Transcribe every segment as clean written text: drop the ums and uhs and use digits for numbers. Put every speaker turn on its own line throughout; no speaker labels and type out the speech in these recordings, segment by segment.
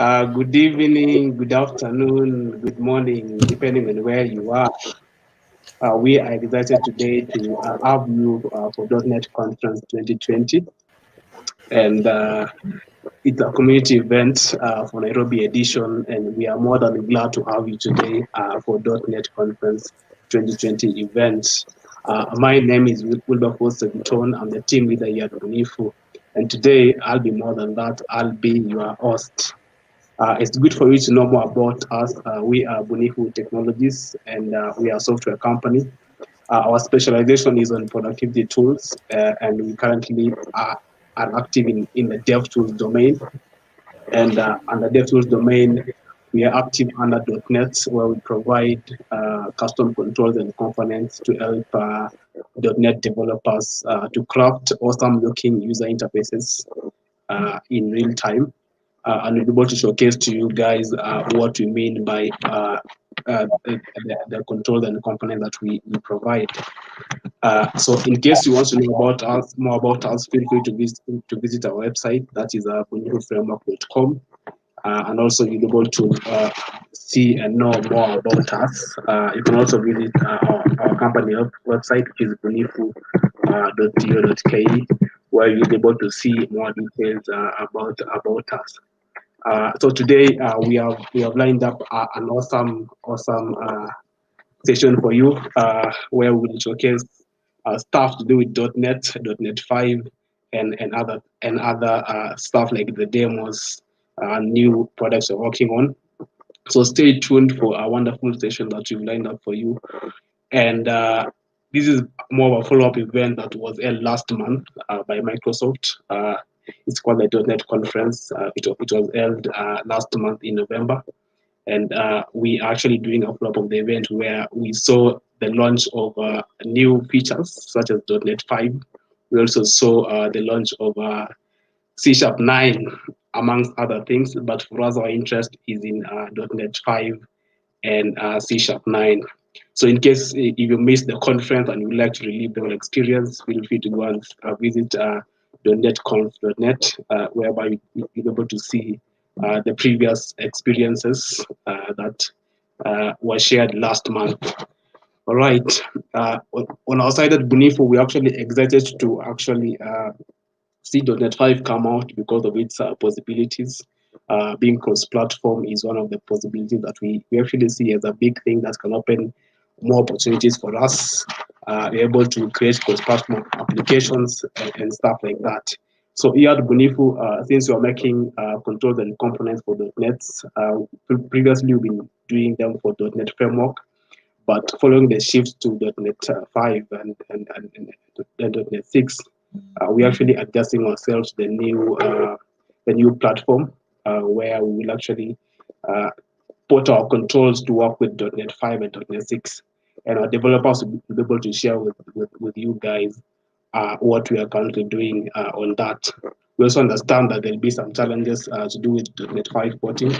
Good evening, good afternoon, good morning, depending on where you are. We are excited today to have you for .NET Conference 2020. And it's a community event for Nairobi edition, and we are more than glad to have you today for .NET Conference 2020 event. My name is Wilberforce Seguton. I'm the team leader here at Bunifu. And today, I'll be more than that. I'll be your host. It's good for you to know more about us. We are Bunifu Technologies, and we are a software company. Our specialization is on productivity tools, and we currently are active in the dev tools domain. And under dev tools domain, we are active under .NET, where we provide custom controls and components to help .NET developers to craft awesome-looking user interfaces in real time. And we'll be able to showcase to you guys what we mean by the controls and the component that we provide. So in case you want to know about us, more about us, feel free to visit our website. That is bunifuframework.com. And also you'll be able to see and know more about us. You can also visit our company website, which is bunifu.co.ke, where you'll be able to see more details about us. So today we have lined up an awesome session for you, where we'll showcase stuff to do with .NET, .NET 5, and other stuff like the demos, new products we're working on. So stay tuned for a wonderful session that we've lined up for you. And this is more of a follow-up event that was held last month by Microsoft. It's called the .NET Conference. It was held last month in November. And we are actually doing a follow-up of the event where we saw the launch of new features such as .NET 5. We also saw the launch of C# 9, amongst other things. But for us, our interest is in .NET 5 and C# 9. So in case if you missed the conference and you would like to relive the whole experience, feel free to go and visit DotNetConf.net, whereby you'll be able to see the previous experiences that were shared last month. All right. On our side at Bunifu, we're actually excited to actually see .NET 5 come out because of its possibilities. Being cross-platform is one of the possibilities that we actually see as a big thing that can open more opportunities for us. We're able to create cross-platform applications and stuff like that. So here at Bunifu, since we're making controls and components for .NET, previously we've been doing them for .NET Framework, but following the shift to .NET 5 and .NET 6, we're actually adjusting ourselves to the new platform where we will actually put our controls to work with .NET 5 and .NET 6. And our developers will be able to share with you guys what we are currently doing on that. We also understand that there'll be some challenges to do with .NET 5 porting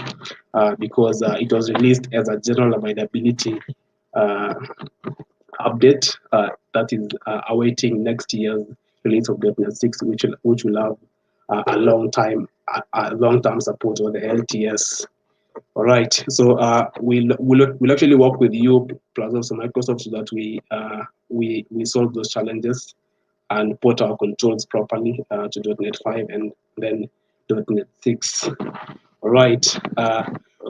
because it was released as a general availability update that is awaiting next year's release of .NET 6, which will have a long-term support of the LTS. All right, so we'll actually work with you plus also Microsoft so that we solve those challenges and put our controls properly to .NET 5 and then .NET 6. All right,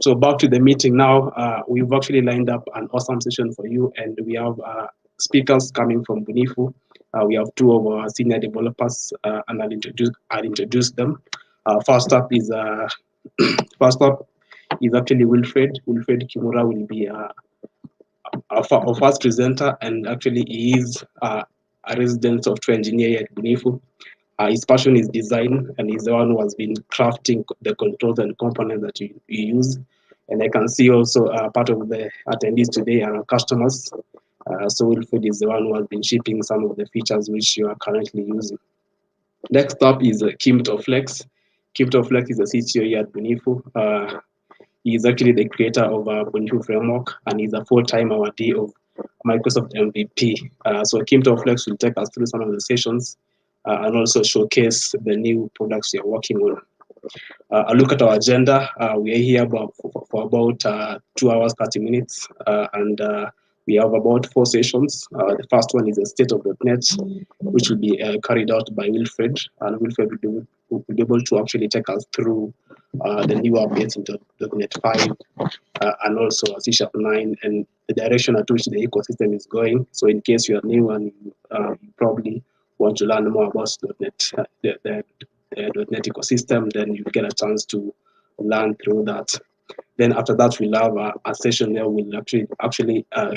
so back to the meeting now. We've actually lined up an awesome session for you, and we have speakers coming from Bunifu. We have two of our senior developers, and I'll introduce them. First up is actually Wilfred. Wilfred Kimura will be our first presenter, and actually he is a resident software engineer at Bunifu. His passion is design, and he's the one who has been crafting the controls and components that you use. And I can see also part of the attendees today are customers. So Wilfred is the one who has been shipping some of the features which you are currently using. Next up is Kim Toflex. Kim Toflex is the CTO here at Bunifu. He is actually the creator of Bunifu Framework, and he's a full-time awardee of Microsoft MVP. So Kim Toflex will take us through some of the sessions and also showcase the new products you're working on. A look at our agenda. We are here for about 2 hours 30 minutes, and we have about 4 sessions. The first one is the state of .NET, which will be carried out by Wilfred, and Wilfred will be able to actually take us through the new updates into .NET 5 and also C# 9 and the direction at which the ecosystem is going. So in case you are new and you probably want to learn more about .NET, the .NET ecosystem, then you get a chance to learn through that. Then after that, we'll have a session where we'll actually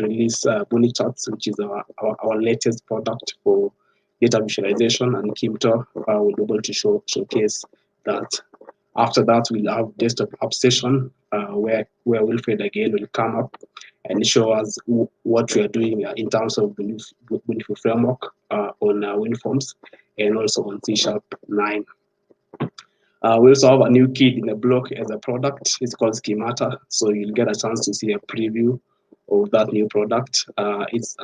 release BuniCharts, which is our latest product for data visualization, and Kimto will be able to showcase that. After that, we'll have desktop app session where Wilfred again will come up and show us what we are doing in terms of Bunifu Framework on WinForms and also on C# 9. We also have a new kid in the block as a product. It's called Schemata. So you'll get a chance to see a preview of that new product. It's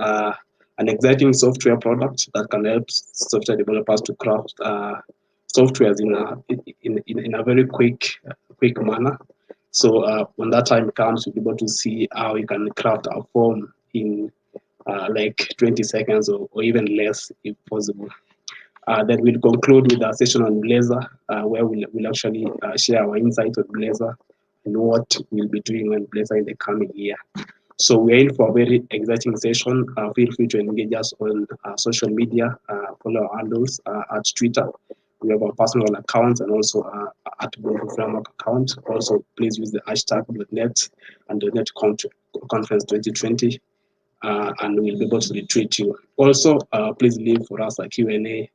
an exciting software product that can help software developers to craft softwares in a very quick manner. So when that time comes, you'll be able to see how you can craft a form in like 20 seconds or even less if possible. Then we'll conclude with a session on Blazor, where we'll actually share our insights on Blazor and what we'll be doing on Blazor in the coming year. So we're in for a very exciting session. Feel free to engage us on social media, follow our handles at Twitter. We have our personal accounts and also at Bunifu Framework account. Also, please use the hashtag .NET and .NETConf Conference 2020, and we'll be able to retweet you. Also, please leave for us a Q&A.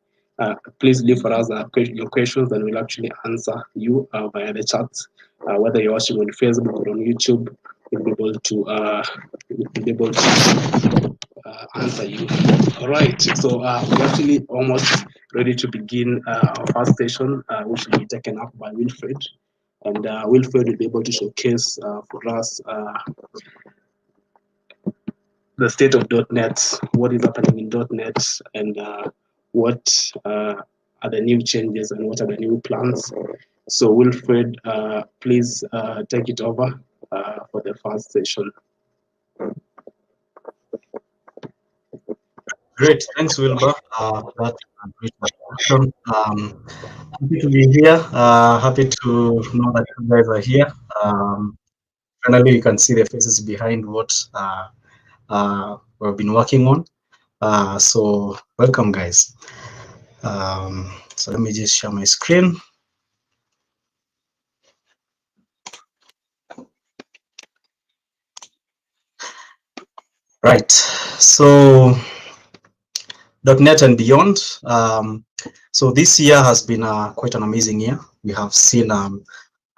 Please leave for us your questions, and we'll actually answer you via the chat. Whether you're watching on Facebook or on YouTube, we'll be able to answer you. All right, so we're actually almost ready to begin our first session, which will be taken up by Wilfred. And Wilfred will be able to showcase for us the state of .NET, what is happening in .NET, and what are the new changes and what are the new plans. So Wilfred, please take it over for the first session.
Great, thanks Wilbur. That's a great introduction. Happy to be here. Happy to know that you guys are here. Finally, you can see the faces behind what we've been working on. So welcome, guys. So let me just share my screen. Right, so .NET and beyond. So this year has been quite an amazing year. We have seen a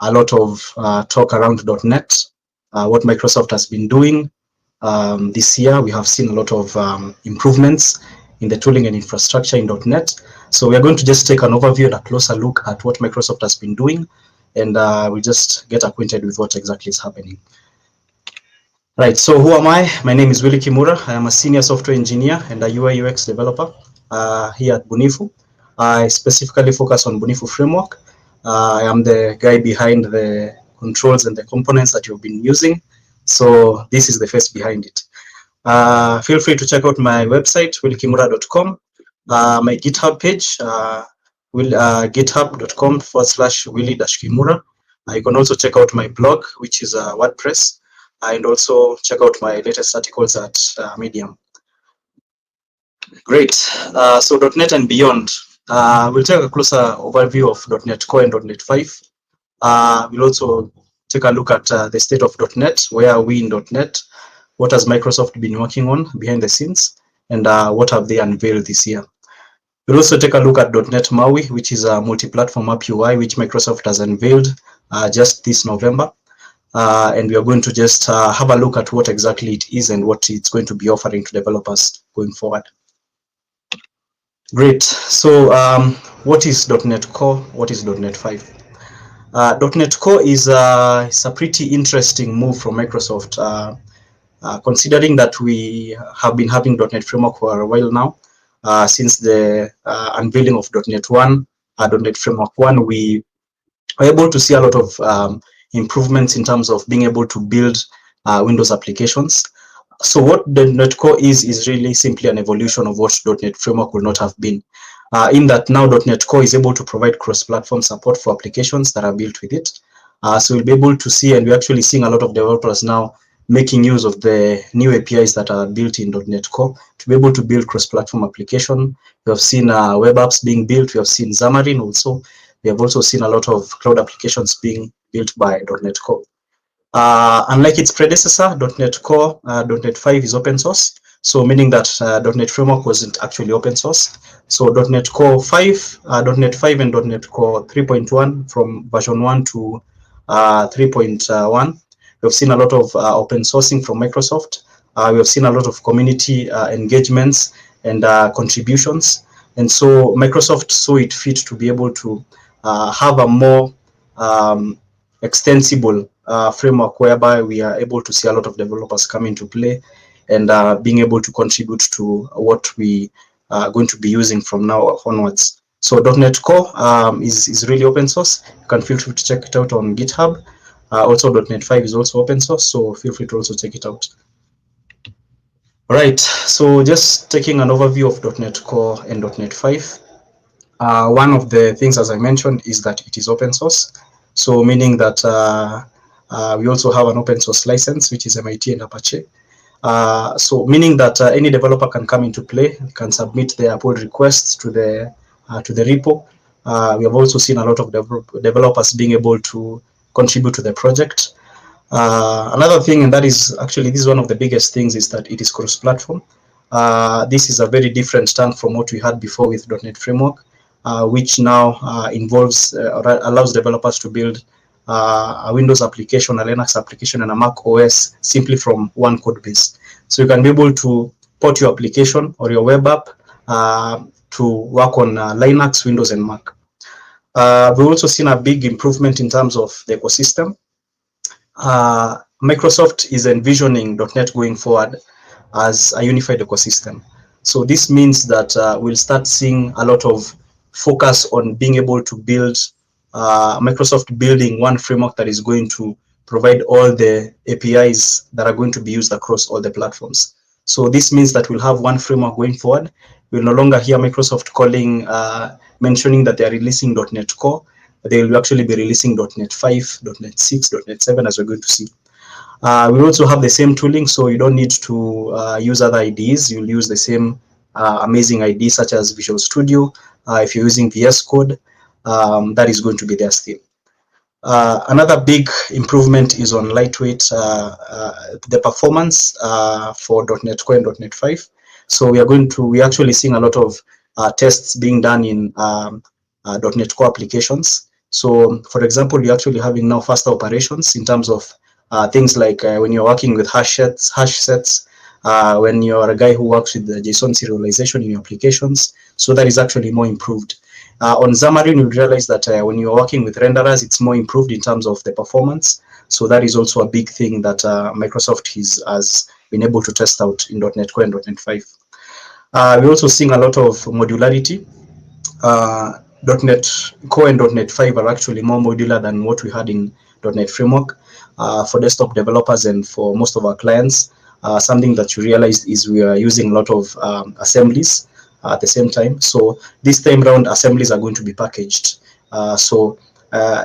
lot of talk around .NET, what Microsoft has been doing. This year, we have seen a lot of improvements in the tooling and infrastructure in .NET. So we are going to just take an overview and a closer look at what Microsoft has been doing, and we'll just get acquainted with what exactly is happening. Right, so who am I? My name is Willy Kimura. I am a senior software engineer and a UI UX developer here at Bunifu. I specifically focus on Bunifu Framework. I am the guy behind the controls and the components that you've been using. So this is the face behind it. Feel free to check out my website, willykimura.com. My GitHub page, github.com/willy-kimura. You can also check out my blog, which is WordPress, and also check out my latest articles at Medium. Great. So .NET and beyond. We'll take a closer overview of .NET Core and .NET 5. We'll also take a look at the state of .NET, where are we in .NET, what has Microsoft been working on behind the scenes, and what have they unveiled this year. We'll also take a look at .NET MAUI, which is a multi-platform app UI, which Microsoft has unveiled just this November. And we are going to just have a look at what exactly it is and what it's going to be offering to developers going forward. Great. So what is .NET Core? What is .NET 5? .NET Core is a pretty interesting move from Microsoft, considering that we have been having .NET Framework for a while now. Since the unveiling of .NET 1, .NET Framework 1, we we're able to see a lot of improvements in terms of being able to build Windows applications. So what .NET Core is really simply an evolution of what .NET Framework would not have been. In that now .NET Core is able to provide cross-platform support for applications that are built with it. So we'll be able to see, and we're actually seeing a lot of developers now making use of the new APIs that are built in .NET Core to be able to build cross-platform application. We have seen web apps being built. We have seen Xamarin also. We have also seen a lot of cloud applications being built by .NET Core. Unlike its predecessor, .NET Core, .NET 5 is open source. So meaning that .NET Framework wasn't actually open source. So .NET Core 5, .NET 5 and .NET Core 3.1 from version 1 to 3.1. We've seen a lot of open sourcing from Microsoft. We have seen a lot of community engagements and contributions. And so Microsoft saw it fit to be able to have a more extensible framework whereby we are able to see a lot of developers come into play and being able to contribute to what we are going to be using from now onwards. So .NET Core is really open source. You can feel free to check it out on GitHub. Also .NET 5 is also open source, so feel free to also check it out. All right, so just taking an overview of .NET Core and .NET 5. One of the things, as I mentioned, is that it is open source. So meaning that we also have an open source license, which is MIT and Apache. So meaning that any developer can come into play, can submit their pull requests to the repo. We have also seen a lot of developers being able to contribute to the project. Another thing, and that is actually, this is one of the biggest things, is that it is cross-platform. This is a very different stance from what we had before with .NET Framework, which now involves or allows developers to build a Windows application, a Linux application, and a Mac OS simply from one code base. So you can be able to port your application or your web app to work on Linux, Windows, and Mac. We've also seen a big improvement in terms of the ecosystem. Microsoft is envisioning .NET going forward as a unified ecosystem. So this means that we'll start seeing a lot of focus on being able to build Microsoft building one framework that is going to provide all the APIs that are going to be used across all the platforms. So this means that we'll have one framework going forward. We'll no longer hear Microsoft mentioning that they are releasing .NET Core. They will actually be releasing .NET 5, .NET 6, .NET 7, as we're going to see. We also have the same tooling, so you don't need to use other IDEs. You'll use the same amazing IDs such as Visual Studio. If you're using VS Code, that is going to be there still. Another big improvement is on lightweight, the performance for .NET Core and .NET 5. So we're actually seeing a lot of tests being done in .NET Core applications. So for example, we're actually having now faster operations in terms of things like when you're working with hash sets, when you're a guy who works with the JSON serialization in your applications. So that is actually more improved. On Xamarin, you realize that when you're working with renderers, it's more improved in terms of the performance. So that is also a big thing that Microsoft has been able to test out in .NET Core and .NET 5. We're also seeing a lot of modularity. .NET Core and .NET 5 are actually more modular than what we had in .NET Framework. For desktop developers and for most of our clients, something that you realized is we are using a lot of assemblies at the same time. So this time around, assemblies are going to be packaged. So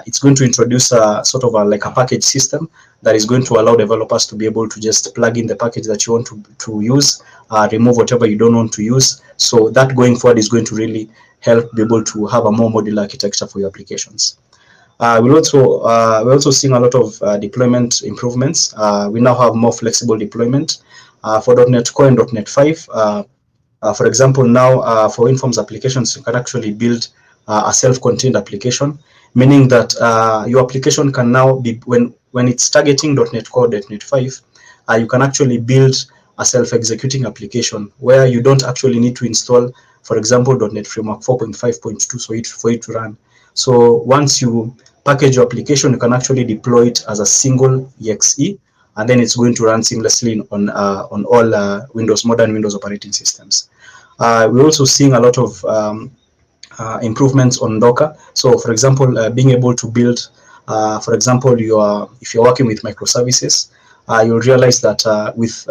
it's going to introduce a sort of like a package system that is going to allow developers to be able to just plug in the package that you want to use, remove whatever you don't want to use. So that going forward is going to really help be able to have a more modular architecture for your applications. We're also seeing a lot of deployment improvements. We now have more flexible deployment for .NET Core and .NET 5. For example, now for Informs applications, you can actually build a self-contained application, meaning that your application can now be, when it's targeting .NET Core, .NET 5, you can actually build a self-executing application where you don't actually need to install, for example, .NET Framework 4.5.2 for it to run. So once you package your application, you can actually deploy it as a single exe, and then it's going to run seamlessly on all modern Windows operating systems. We're also seeing a lot of improvements on Docker. So for example, being able to build, for example, if you're working with microservices, you'll realize that with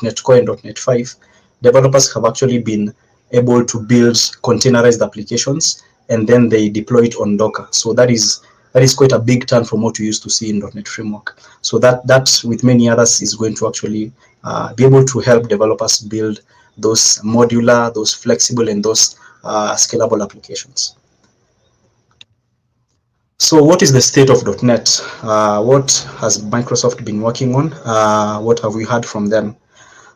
.NET Core and .NET 5, developers have actually been able to build containerized applications, and then they deploy it on Docker. So that is quite a big turn from what you used to see in .NET Framework. So that with many others is going to actually be able to help developers build those modular, those flexible, and those scalable applications. So what is the state of .NET? What has Microsoft been working on? What have we heard from them?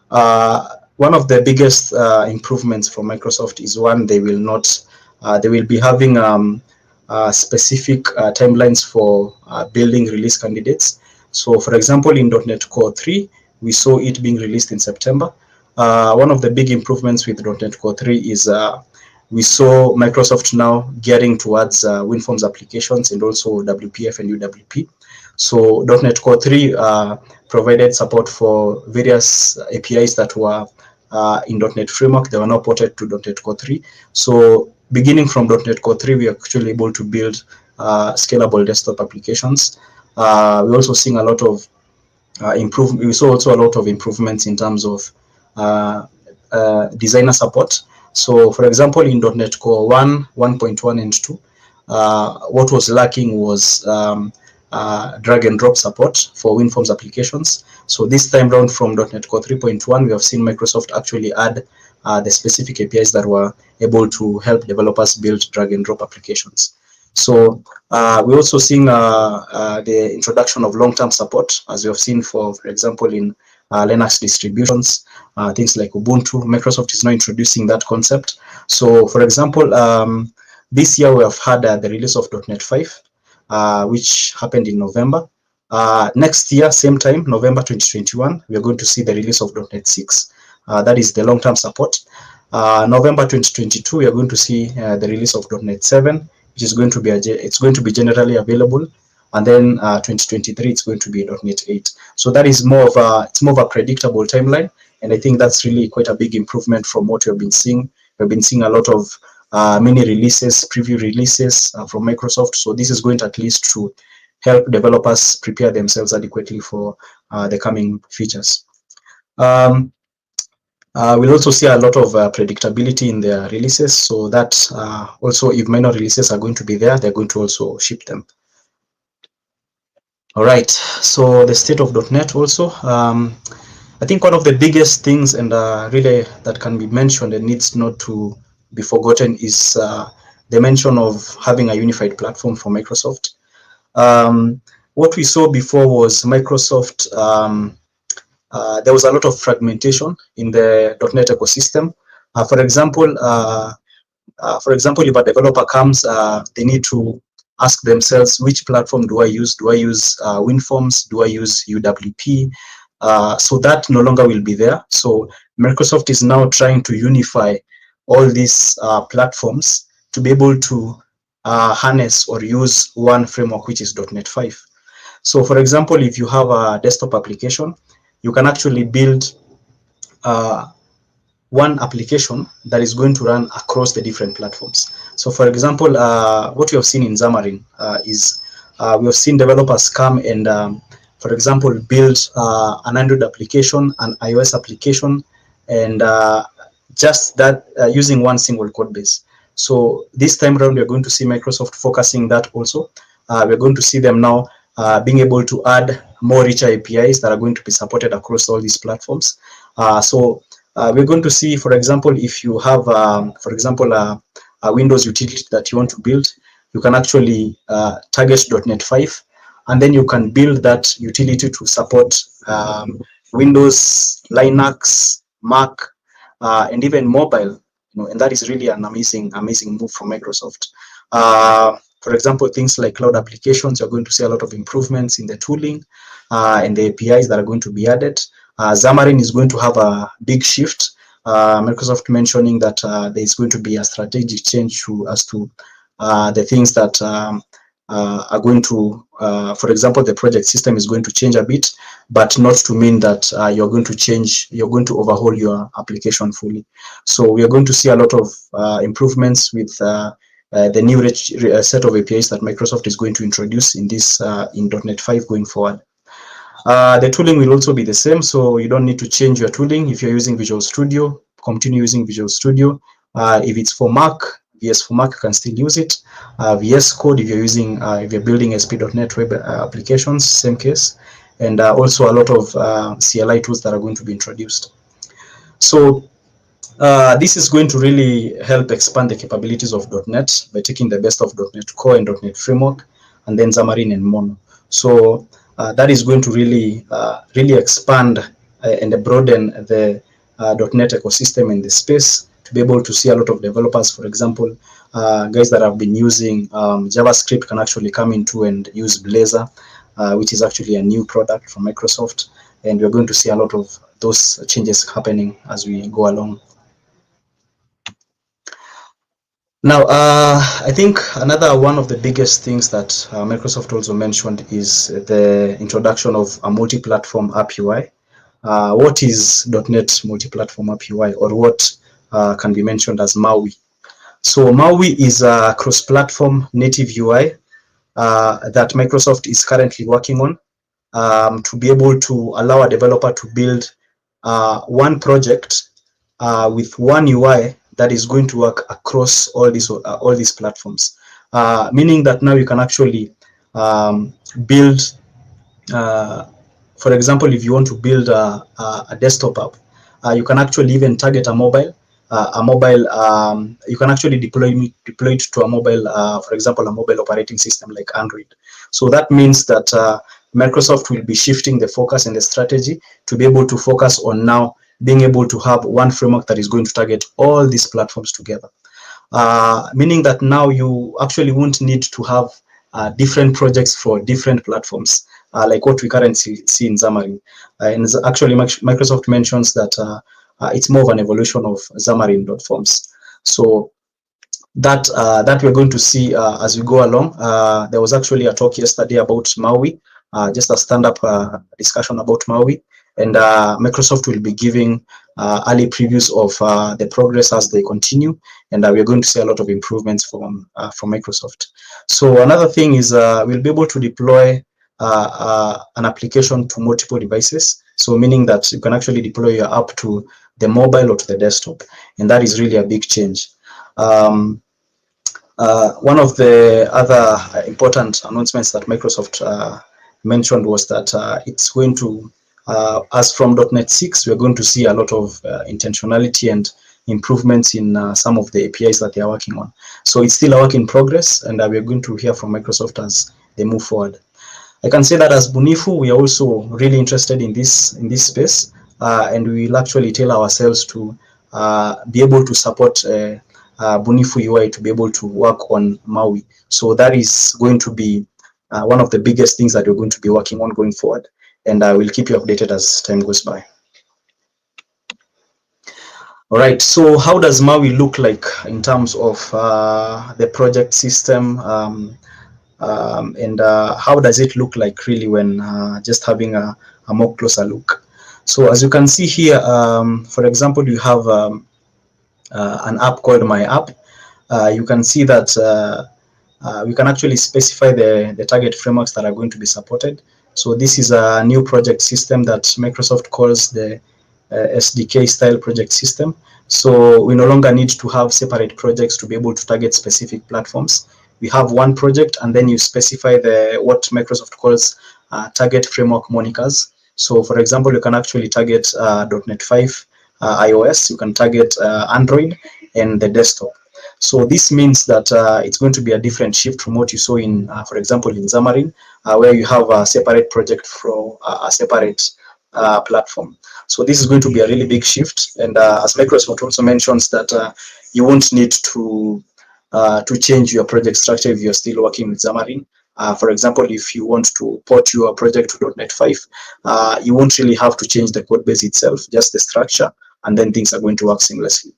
One of the biggest improvements from Microsoft is they will be having specific timelines for building release candidates. So for example, in .NET Core 3, we saw it being released in September. One of the big improvements with .NET Core 3 is we saw Microsoft now getting towards WinForms applications and also WPF and UWP. So .NET Core 3 provided support for various APIs that were in .NET Framework. They were now ported to .NET Core 3. So beginning from .NET Core 3, we are actually able to build scalable desktop applications. We're also seeing a lot of we saw also a lot of improvements in terms of designer support. So for example, in .NET Core 1, 1.1 and 2, what was lacking was drag and drop support for WinForms applications. So this time around from .NET Core 3.1, we have seen Microsoft actually add the specific APIs that were able to help developers build drag and drop applications. So we're also seeing the introduction of long-term support, as we have seen, for example, in Linux distributions, things like Ubuntu. Microsoft is now introducing that concept. So for example, this year we have had the release of .NET 5, which happened in November. Next year, same time, November 2021, we are going to see the release of .NET 6. That is the long-term support. November 2022, we are going to see the release of .NET 7, which is going to be generally available, and then 2023 it's going to be .NET 8. So that is more of a predictable timeline, and I think that's really quite a big improvement from what we have been seeing. We've been seeing a lot of mini releases, preview releases from Microsoft. So this is going to at least to help developers prepare themselves adequately for the coming features. We'll also see a lot of predictability in their releases, so that also if minor releases are going to be there, they're going to also ship them. All right, so the state of .NET also. I think one of the biggest things and really that can be mentioned and needs not to be forgotten is the mention of having a unified platform for Microsoft. What we saw before was Microsoft, there was a lot of fragmentation in the .NET ecosystem. For example, if a developer comes, they need to ask themselves, which platform do I use? Do I use WinForms? Do I use UWP? So that no longer will be there. So Microsoft is now trying to unify all these platforms to be able to harness or use one framework, which is .NET 5. So for example, if you have a desktop application, you can actually build one application that is going to run across the different platforms. So for example, what we have seen in Xamarin is we have seen developers come and, for example, build an Android application, an iOS application, and just that using one single code base. So this time around, we're going to see Microsoft focusing that also. We're going to see them now being able to add more richer APIs that are going to be supported across all these platforms. We're going to see, for example, if you have, for example, a Windows utility that you want to build, you can actually target .NET 5, and then you can build that utility to support Windows, Linux, Mac, and even mobile. And that is really an amazing move from Microsoft. For example, things like cloud applications, you're going to see a lot of improvements in the tooling and the APIs that are going to be added. Xamarin is going to have a big shift. Microsoft mentioning that there is going to be a strategic change as to the things that are going to, for example, the project system is going to change a bit, but not to mean that you're going to overhaul your application fully. So we are going to see a lot of improvements with the new set of APIs that Microsoft is going to introduce in this in .NET 5 going forward. The tooling will also be the same, so you don't need to change your tooling. If you're using Visual Studio, continue using Visual Studio. If it's for Mac, VS for Mac, you can still use it. VS Code, if you're using, if you're building ASP.NET web applications, same case. And also a lot of CLI tools that are going to be introduced. So this is going to really help expand the capabilities of .NET by taking the best of .NET Core and .NET Framework, and then Xamarin and Mono. So that is going to really expand and broaden the .NET ecosystem in the space, to be able to see a lot of developers, for example, guys that have been using JavaScript can actually come into and use Blazor, which is actually a new product from Microsoft. And we're going to see a lot of those changes happening as we go along. Now, I think another one of the biggest things that Microsoft also mentioned is the introduction of a multi-platform app UI. What is .NET multi-platform app UI, or what can be mentioned as MAUI? So MAUI is a cross-platform native UI that Microsoft is currently working on to be able to allow a developer to build one project with one UI that is going to work across all these platforms, meaning that now you can actually build, for example, if you want to build a desktop app, you can actually even target a mobile. You can actually deploy it to a mobile, for example, a mobile operating system like Android. So that means that Microsoft will be shifting the focus and the strategy to be able to focus on now being able to have one framework that is going to target all these platforms together. Meaning that now you actually won't need to have different projects for different platforms, like what we currently see in Xamarin. And actually, Microsoft mentions that it's more of an evolution of Xamarin.Forms. So that we're going to see as we go along. There was actually a talk yesterday about MAUI, just a stand-up discussion about MAUI, and Microsoft will be giving early previews of the progress as they continue, and we're going to see a lot of improvements from Microsoft. So another thing is we'll be able to deploy an application to multiple devices. So meaning that you can actually deploy your app to the mobile or to the desktop, and that is really a big change. One of the other important announcements that Microsoft mentioned was that it's going to, as from .NET 6, we're going to see a lot of intentionality and improvements in some of the APIs that they are working on. So it's still a work in progress, and we're going to hear from Microsoft as they move forward. I can say that as Bunifu, we are also really interested in this space, and we will actually tell ourselves to be able to support Bunifu UI to be able to work on MAUI. So that is going to be one of the biggest things that we're going to be working on going forward, and I will keep you updated as time goes by. All right, so how does MAUI look like in terms of the project system, and how does it look like really when just having a more closer look? So as you can see here, for example, you have an app called My App. You can see that we can actually specify the target frameworks that are going to be supported. So this is a new project system that Microsoft calls the SDK style project system. So we no longer need to have separate projects to be able to target specific platforms. We have one project, and then you specify what Microsoft calls target framework monikers. So for example, you can actually target .NET 5 iOS, you can target Android and the desktop. So this means that it's going to be a different shift from what you saw in, for example, in Xamarin, where you have a separate project for a separate platform. So this is going to be a really big shift, and as Microsoft also mentions that you won't need to change your project structure if you're still working with Xamarin. For example, if you want to port your project to .NET 5, you won't really have to change the code base itself, just the structure, and then things are going to work seamlessly.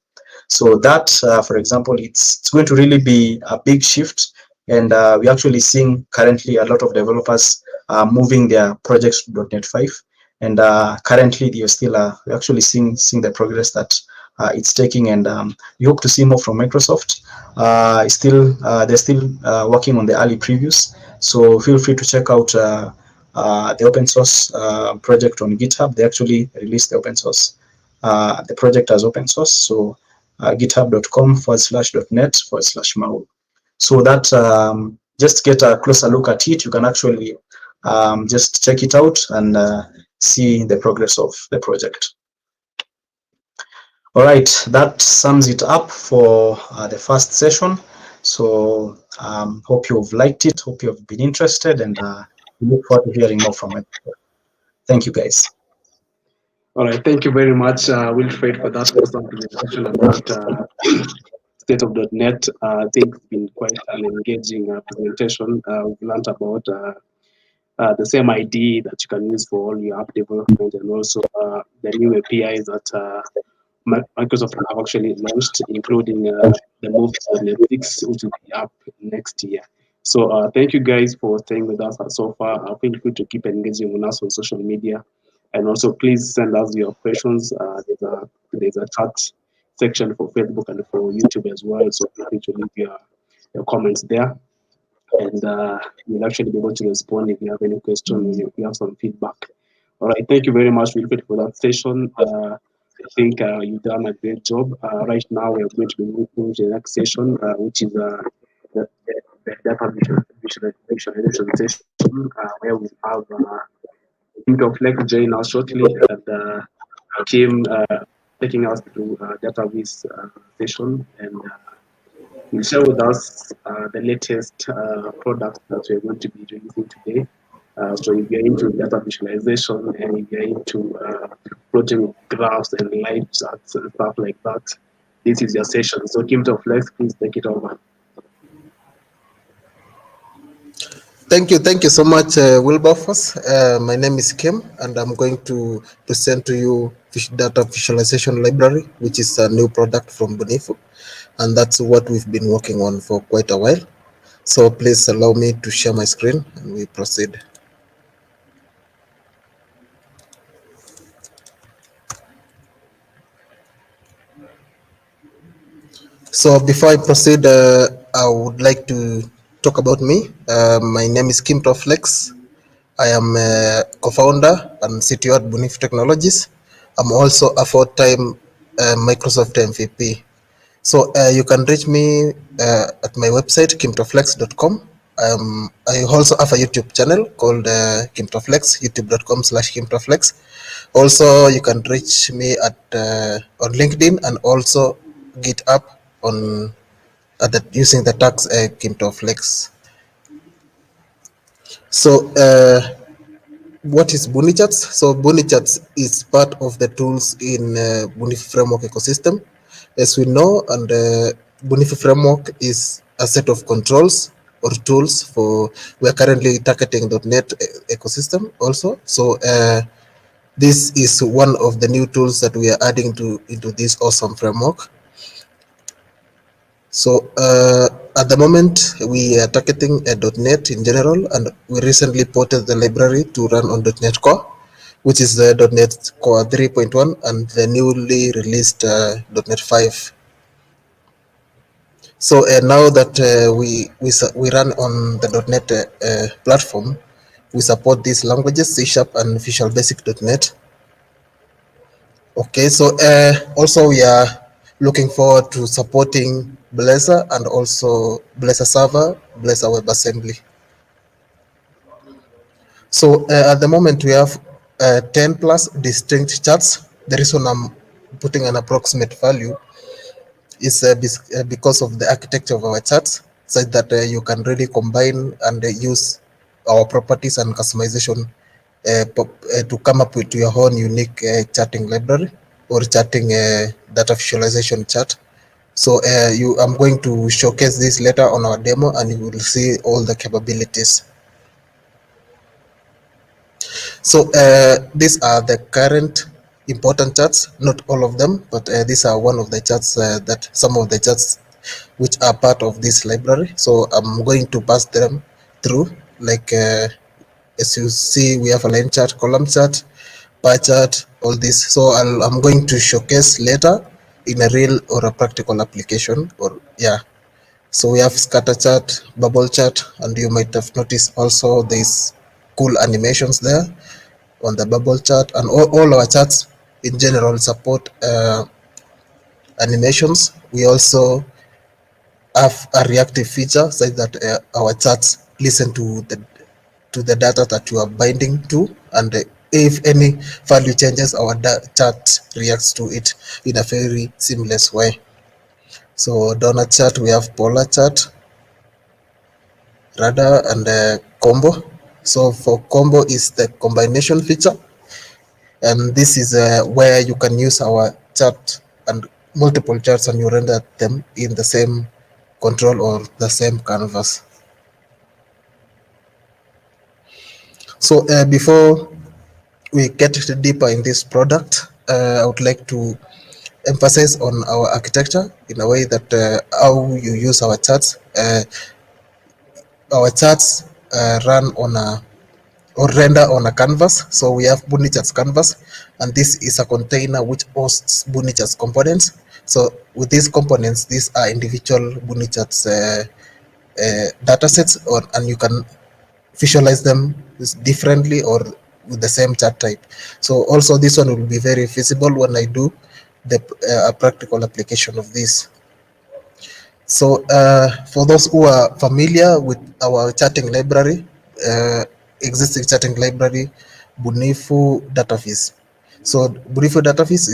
So that, for example, it's going to really be a big shift, and we're actually seeing currently a lot of developers moving their projects to .NET 5, and currently we're actually seeing the progress that it's taking, and we hope to see more from Microsoft. They're still working on the early previews, so feel free to check out the open source project on GitHub. They actually released the open source, the project as open source, so github.com/.net/MAUI. So that just get a closer look at it. You can actually just check it out and see the progress of the project. All right, that sums it up for the first session. So hope you've liked it, hope you've been interested, and look forward to hearing more from it. Thank you, guys.
All right, thank you very much, Wilfred, for that awesome presentation about state of .NET. I think it's been quite an engaging presentation. We've learned about the same ID that you can use for all your app development, and also the new APIs that Microsoft have actually launched, including the move to .NET 6, which will be up next year. So thank you guys for staying with us so far. Feel free to keep engaging with us on social media, and also please send us your questions. There's a chat section for Facebook and for YouTube as well, so feel free to leave your comments there, and we'll actually be able to respond if you have any questions, if you have some feedback. All right, thank you very much, Wilfred, for that session. I think you've done a great job. Right now, we're going to be moving to the next session, which is the data visualization session, where we have Kim of Flex join us shortly, and Kim taking us through data vis session, and will share with us the latest products that we're going to be releasing today. So if you're into data visualization, and if you're into plotting graphs and live charts and stuff like that, this is your session. So Kim of Flex, please take it over.
Thank you so much, Wilberforce. My name is Kim, and I'm going to present to you data visualization library, which is a new product from Bunifu, and that's what we've been working on for quite a while. So please allow me to share my screen, and we proceed. So before I proceed, I would like to talk about me. My name is Kim Flex. I am a co-founder and CTO at Bunifu Technologies. I'm also a 4-time Microsoft MVP. So you can reach me at my website, kimtoflex.com. I also have a YouTube channel called Kimtoflex, youtube.com/Kimtoflex. Also, you can reach me at on LinkedIn and also GitHub on using the tags Kimtoflex. So what is BuniCharts? So BuniCharts is part of the tools in Bunifu Framework ecosystem. As we know, and Bunifu Framework is a set of controls or tools for, we are currently targeting .NET ecosystem also. So this is one of the new tools that we are adding into this awesome framework. So at the moment, we are targeting .NET in general, and we recently ported the library to run on .NET Core, which is the .NET Core 3.1 and the newly released .NET 5. So now that we run on the .NET platform, we support these languages, C# and Visual Basic .NET. Okay, so also we are looking forward to supporting Blazor and also Blazor Server, Blazor WebAssembly. So at the moment we have 10 plus distinct charts. The reason I'm putting an approximate value is because of the architecture of our charts, such that you can really combine and use our properties and customization to come up with your own unique charting library or charting data visualization chart. So I'm going to showcase this later on our demo, and you will see all the capabilities. So these are the current important charts, not all of them, but these are one of the charts some of the charts which are part of this library. So I'm going to pass them through, like as you see, we have a line chart, column chart, pie chart, all this. So I'm going to showcase later in a real or a practical application. Or yeah, so we have scatter chart, bubble chart, and you might have noticed also there's cool animations there on the bubble chart, and all our charts in general support animations. We also have a reactive feature such that our charts listen to the data that you are binding to, and if any value changes, our chart reacts to it in a very seamless way. So donut chart, we have polar chart, radar, and combo. So for combo is the combination feature, and this is where you can use our chart and multiple charts and you render them in the same control or the same canvas. So before we get deeper in this product, I would like to emphasize on our architecture in a way that how you use our charts. Our charts run on a or render on a canvas. So we have BuniCharts canvas, and this is a container which hosts BuniCharts components. So with these components, these are individual BuniCharts datasets, and you can visualize them differently or with the same chart type. So also this one will be very visible when I do the practical application of this. So for those who are familiar with our charting library, existing charting library, Bunifu Database. So Bunifu Database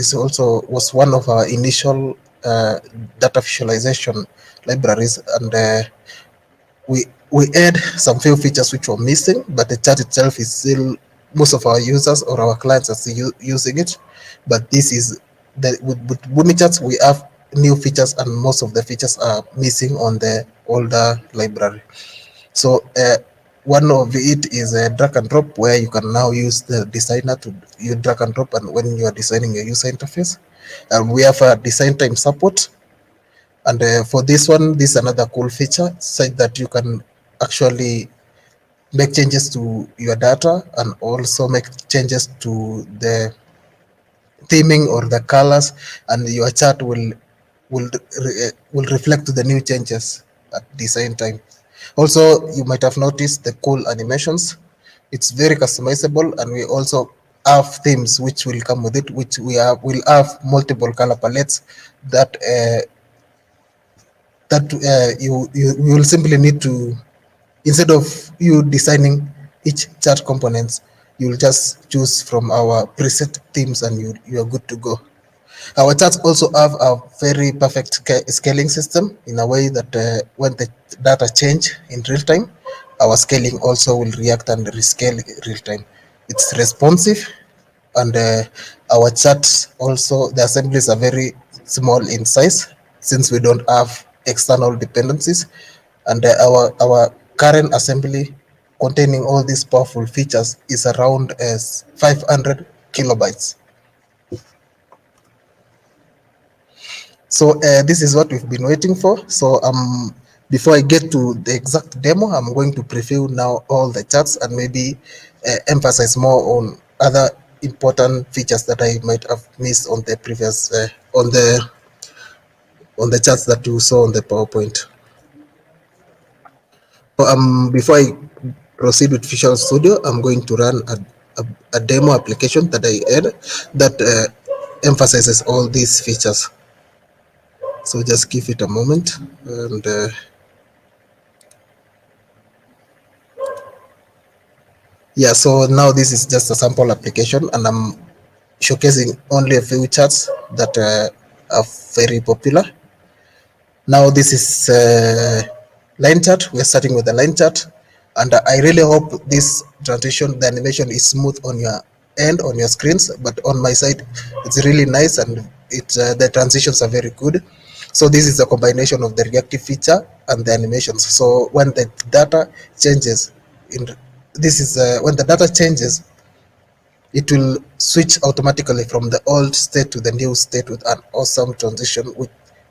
was one of our initial data visualization libraries, and we add some few features which were missing, but the chart itself is still, most of our users or our clients are still using it. But this is with BuniCharts we have new features, and most of the features are missing on the older library. So one of it is a drag and drop, where you can now use the designer to you drag and drop, and when you are designing your user interface. And we have a design time support. And for this one, this is another cool feature, such that you can actually make changes to your data and also make changes to the theming or the colors, and your chart will reflect to the new changes at design time. Also, you might have noticed the cool animations. It's very customizable, and we also have themes which will come with it, which will have multiple color palettes that you will simply need to, instead of you designing each chart components, you'll just choose from our preset themes and you are good to go. Our charts also have a very perfect scaling system, in a way that when the data change in real time, our scaling also will react and rescale real time. It's responsive, and our charts also, the assemblies are very small in size, since we don't have external dependencies, and our current assembly containing all these powerful features is around 500 kilobytes. So this is what we've been waiting for. So before I get to the exact demo, I'm going to preview now all the charts and maybe emphasize more on other important features that I might have missed on the previous on the charts that you saw on the PowerPoint. So before I proceed with Visual Studio, I'm going to run a demo application that I add that emphasizes all these features. So just give it a moment, and yeah, so now this is just a sample application, and I'm showcasing only a few charts that are very popular. Now this is line chart. We're starting with the line chart, and I really hope this transition, the animation is smooth on your end, on your screens, but on my side, it's really nice, and the transitions are very good. So this is a combination of the reactive feature and the animations. So when the data changes, when the data changes, it will switch automatically from the old state to the new state with an awesome transition,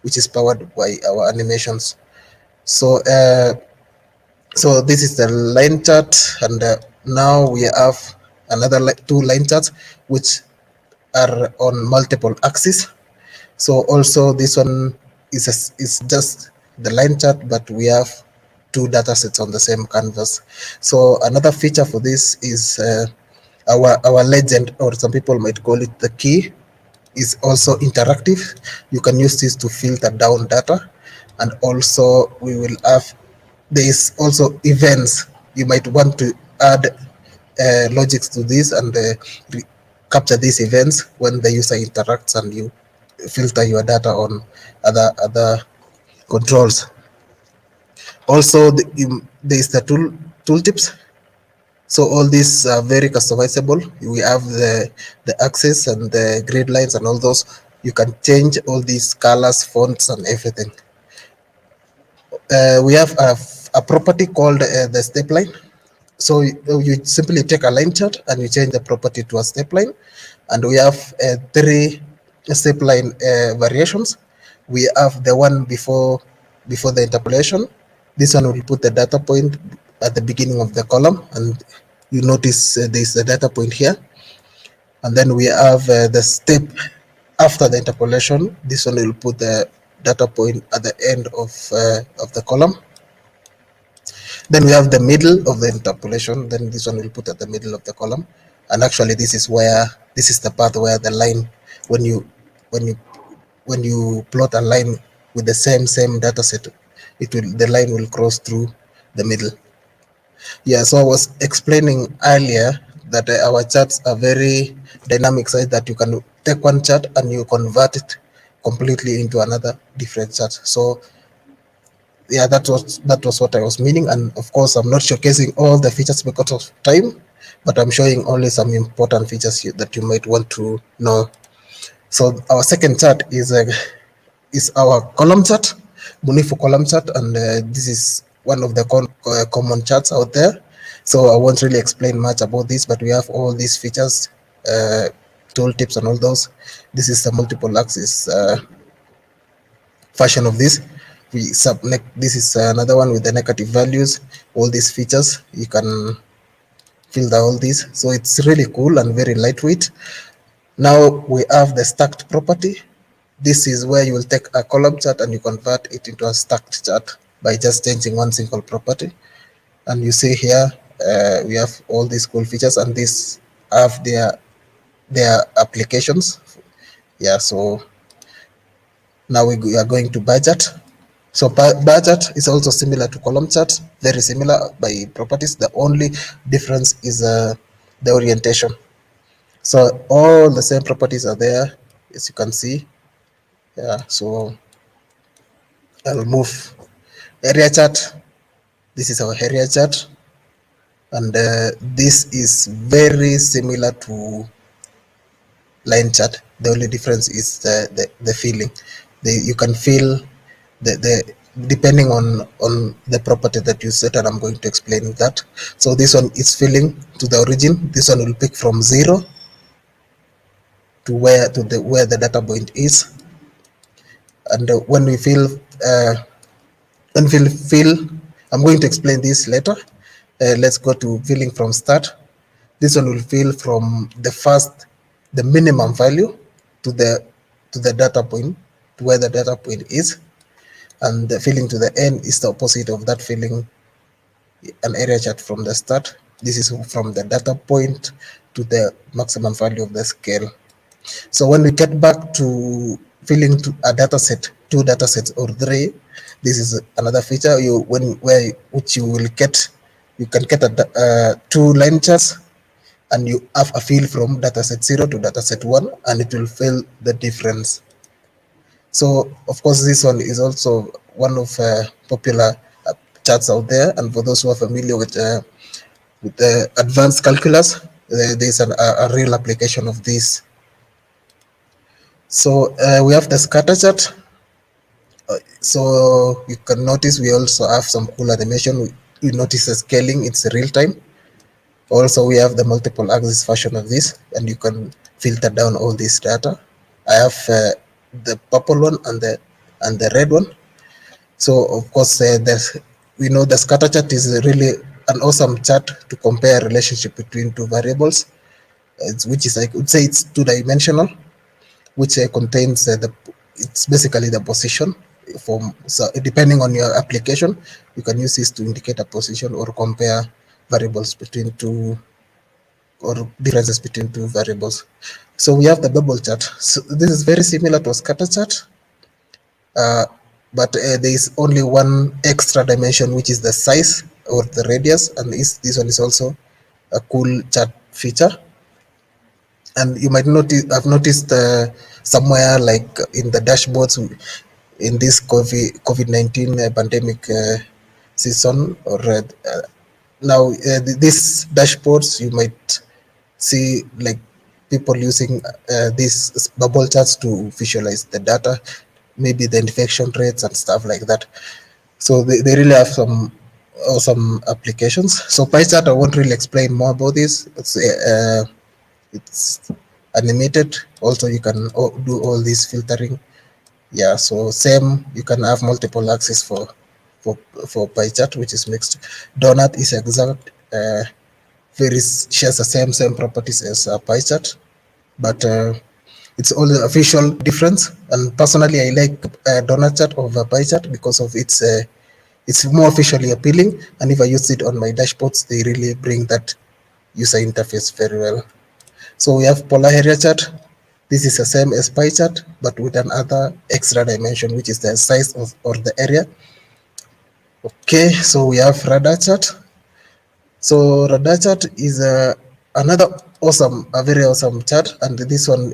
which is powered by our animations. So so this is the line chart, and now we have another two line charts which are on multiple axes. So also this one is just the line chart, but we have two data sets on the same canvas. So another feature for this is our legend, or some people might call it the key, is also interactive. You can use this to filter down data, and also we will have, there is also events. You might want to add logics to this and capture these events when the user interacts, and you filter your data on other controls. Also, there is the tooltips. So all these are very customizable. We have the axis and the grid lines and all those. You can change all these colors, fonts, and everything. We have a property called the step line. So you simply take a line chart and you change the property to a step line. And we have three step line variations. We have the one before the interpolation. This one will put the data point at the beginning of the column, and you notice there's a data point here. And then we have the step after the interpolation. This one will put the data point at the end of the column. Then we have the middle of the interpolation. Then this one will put at the middle of the column. And actually, this is the part where the line, when you plot a line with the same data set, the line will cross through the middle. Yeah, so I was explaining earlier that our charts are very dynamic, so that you can take one chart and you convert it completely into another different chart. So yeah, that was what I was meaning. And of course, I'm not showcasing all the features because of time, but I'm showing only some important features that you might want to know. So our second chart is our column chart, Bunifu column chart, and this is one of the common charts out there. So I won't really explain much about this, but we have all these features, tooltips, and all those. This is the multiple axis version of this. This is another one with the negative values. All these features, you can filter all these. So it's really cool and very lightweight. Now we have the stacked property. This is where you will take a column chart and you convert it into a stacked chart by just changing one single property. And you see here, we have all these cool features, and these have their applications. Yeah, so now we are going to bar chart. So bar chart is also similar to column chart, very similar by properties. The only difference is the orientation. So all the same properties are there, as you can see. Yeah, so I'll move area chart. This is our area chart, and this is very similar to line chart. The only difference is the feeling. You can feel the depending on the property that you set, and I'm going to explain that. So this one is filling to the origin. This one will pick from 0 to where the data point is. And when we fill, I'm going to explain this later. Let's go to filling from start. This one will fill from the minimum value to the data point, to where the data point is, and the filling to the end is the opposite of that, filling an area chart from the start. This is from the data point to the maximum value of the scale. So when we get back to filling to a data set, 2 data sets or 3, this is another feature which you can get 2 line charts, and you have a fill from data set 0 to data set 1, and it will fill the difference. So of course, this one is also one of popular charts out there, and for those who are familiar with the advanced calculus, there's a real application of this. So we have the scatter chart. So you can notice we also have some cool animation. You notice the scaling, it's real time. Also, we have the multiple axis version of this, and you can filter down all this data. I have the purple one and the red one. So of course, we know the scatter chart is really an awesome chart to compare relationship between 2 variables, which is, I would say, it's 2-dimensional, which contains it's basically the position. So depending on your application, you can use this to indicate a position or compare variables between two, or differences between two variables. So we have the bubble chart. So this is very similar to a scatter chart, but there is only one extra dimension, which is the size or the radius, and this one is also a cool chart feature. And you might notice, I've noticed somewhere like in the dashboards in this COVID-19 pandemic season, or now these dashboards, you might see like people using these bubble charts to visualize the data, maybe the infection rates and stuff like that. So they really have some awesome applications. So pie chart, I won't really explain more about this. It's animated. Also, you can do all this filtering. Yeah, so same, you can have multiple axes for pie chart, which is mixed. Donut is exact, shares the same properties as a pie chart, but it's all a visual difference. And personally, I like donut chart over pie chart because of it's more visually appealing. And if I use it on my dashboards, they really bring that user interface very well. So we have polar area chart. This is the same as pie chart, but with another extra dimension, which is the size of or the area. Okay, so we have radar chart. So radar chart is another awesome, a very awesome chart, and this one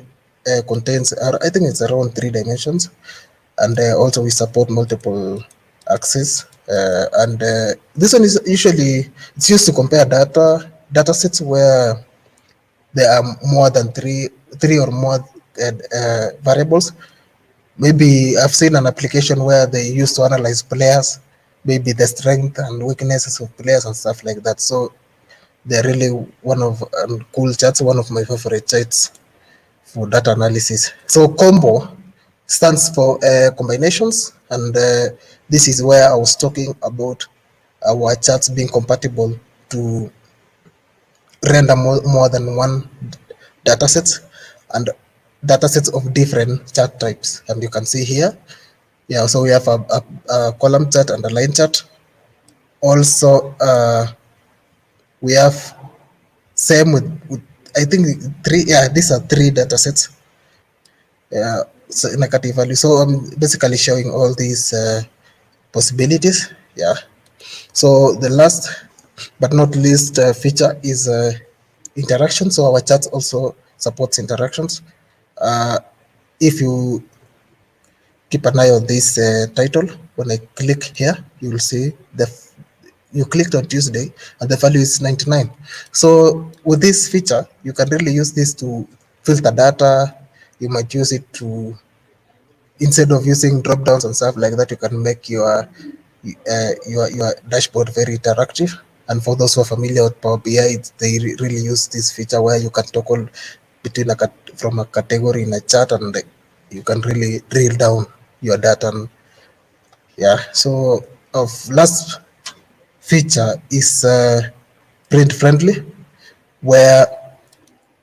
contains, I think it's around 3 dimensions, and also we support multiple axes. And this one is usually, it's used to compare data sets where there are more than three or more variables. Maybe I've seen an application where they used to analyze players, maybe the strength and weaknesses of players and stuff like that. So they're really one of cool charts, one of my favorite charts for data analysis. So combo stands for combinations, and this is where I was talking about our charts being compatible to render more than one datasets, and datasets of different chart types. And you can see here, yeah, so we have a column chart and a line chart. Also, we have same with I think these are 3 datasets. So negative value. So I'm basically showing all these possibilities. Yeah. So the last but not least feature is interaction. So our chart also supports interactions. If you keep an eye on this title, when I click here, you will see you clicked on Tuesday and the value is 99. So with this feature, you can really use this to filter data. You might use it to, instead of using drop downs and stuff like that, you can make your dashboard very interactive. And for those who are familiar with Power BI, they really use this feature where you can toggle between from a category in a chart, and you can really drill down your data. And yeah, so last feature is print friendly, where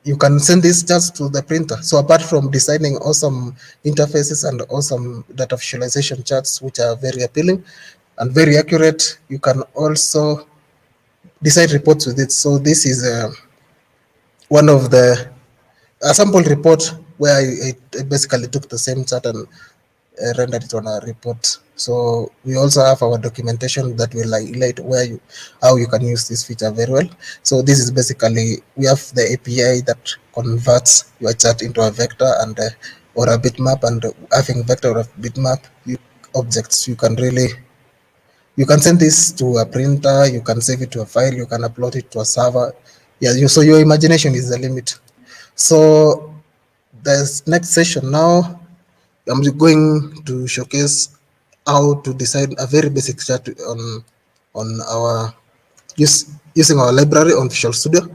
you can send these charts to the printer. So apart from designing awesome interfaces and awesome data visualization charts, which are very appealing and very accurate, you can also design reports with it. So this is one of the a sample report where I basically took the same chart and rendered it on a report. So we also have our documentation that will highlight how you can use this feature very well. So this is basically, we have the API that converts your chart into a vector and or a bitmap, and having vector or bitmap objects, you can send this to a printer, you can save it to a file, you can upload it to a server. Yeah, so your imagination is the limit. So the next session now, I'm going to showcase how to design a very basic chart on our using our library on Visual Studio.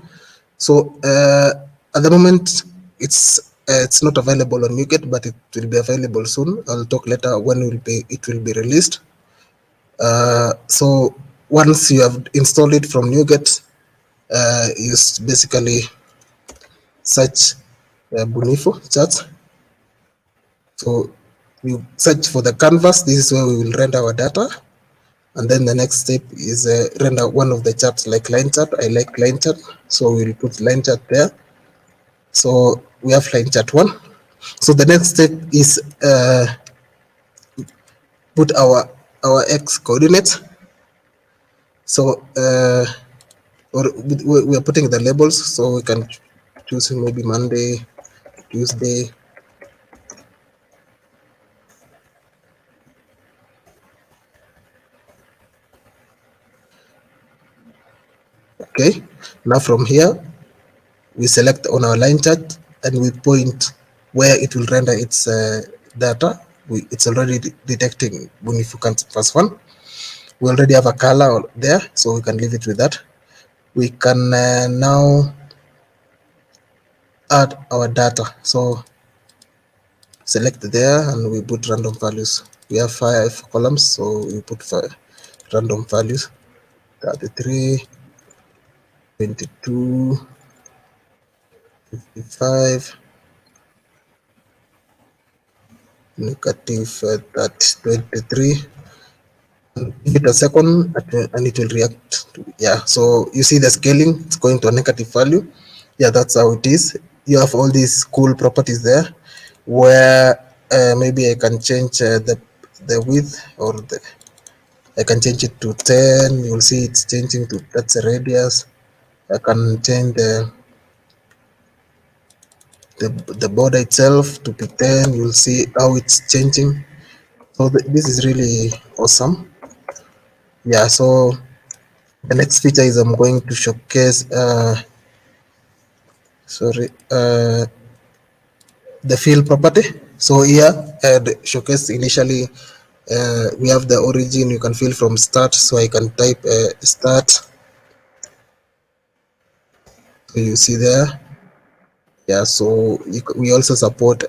So at the moment, it's not available on NuGet, but it will be available soon. I'll talk later when it will be released. So once you have installed it from NuGet, you basically search Bunifu charts. So we search for the canvas. This is where we will render our data. And then the next step is render one of the charts like line chart. I like line chart, so we'll put line chart there. So we have line chart 1. So the next step is put our x coordinates. So or we are putting the labels, so we can choose maybe Monday, Tuesday. Okay, now from here we select on our line chart and we point where it will render its data. It's already detecting Bunifu Canvas 1. We already have a color there, so we can leave it with that. We can now add our data. So select there and we put random values. We have 5 columns, so we put 5 random values: 33, 22, 55, negative 23. Give it a second and it will react to, yeah. So you see the scaling, it's going to a negative value. Yeah, that's how it is. You have all these cool properties there where maybe I can change the width, or I can change it to 10. You'll see it's changing to, that's a radius. I can change the border itself to be 10. You'll see how it's changing. So this is really awesome. Yeah, so the next feature is I'm going to showcase the field property. So here showcase initially we have the origin. You can fill from start, so I can type start. So you see there. Yeah, so we also support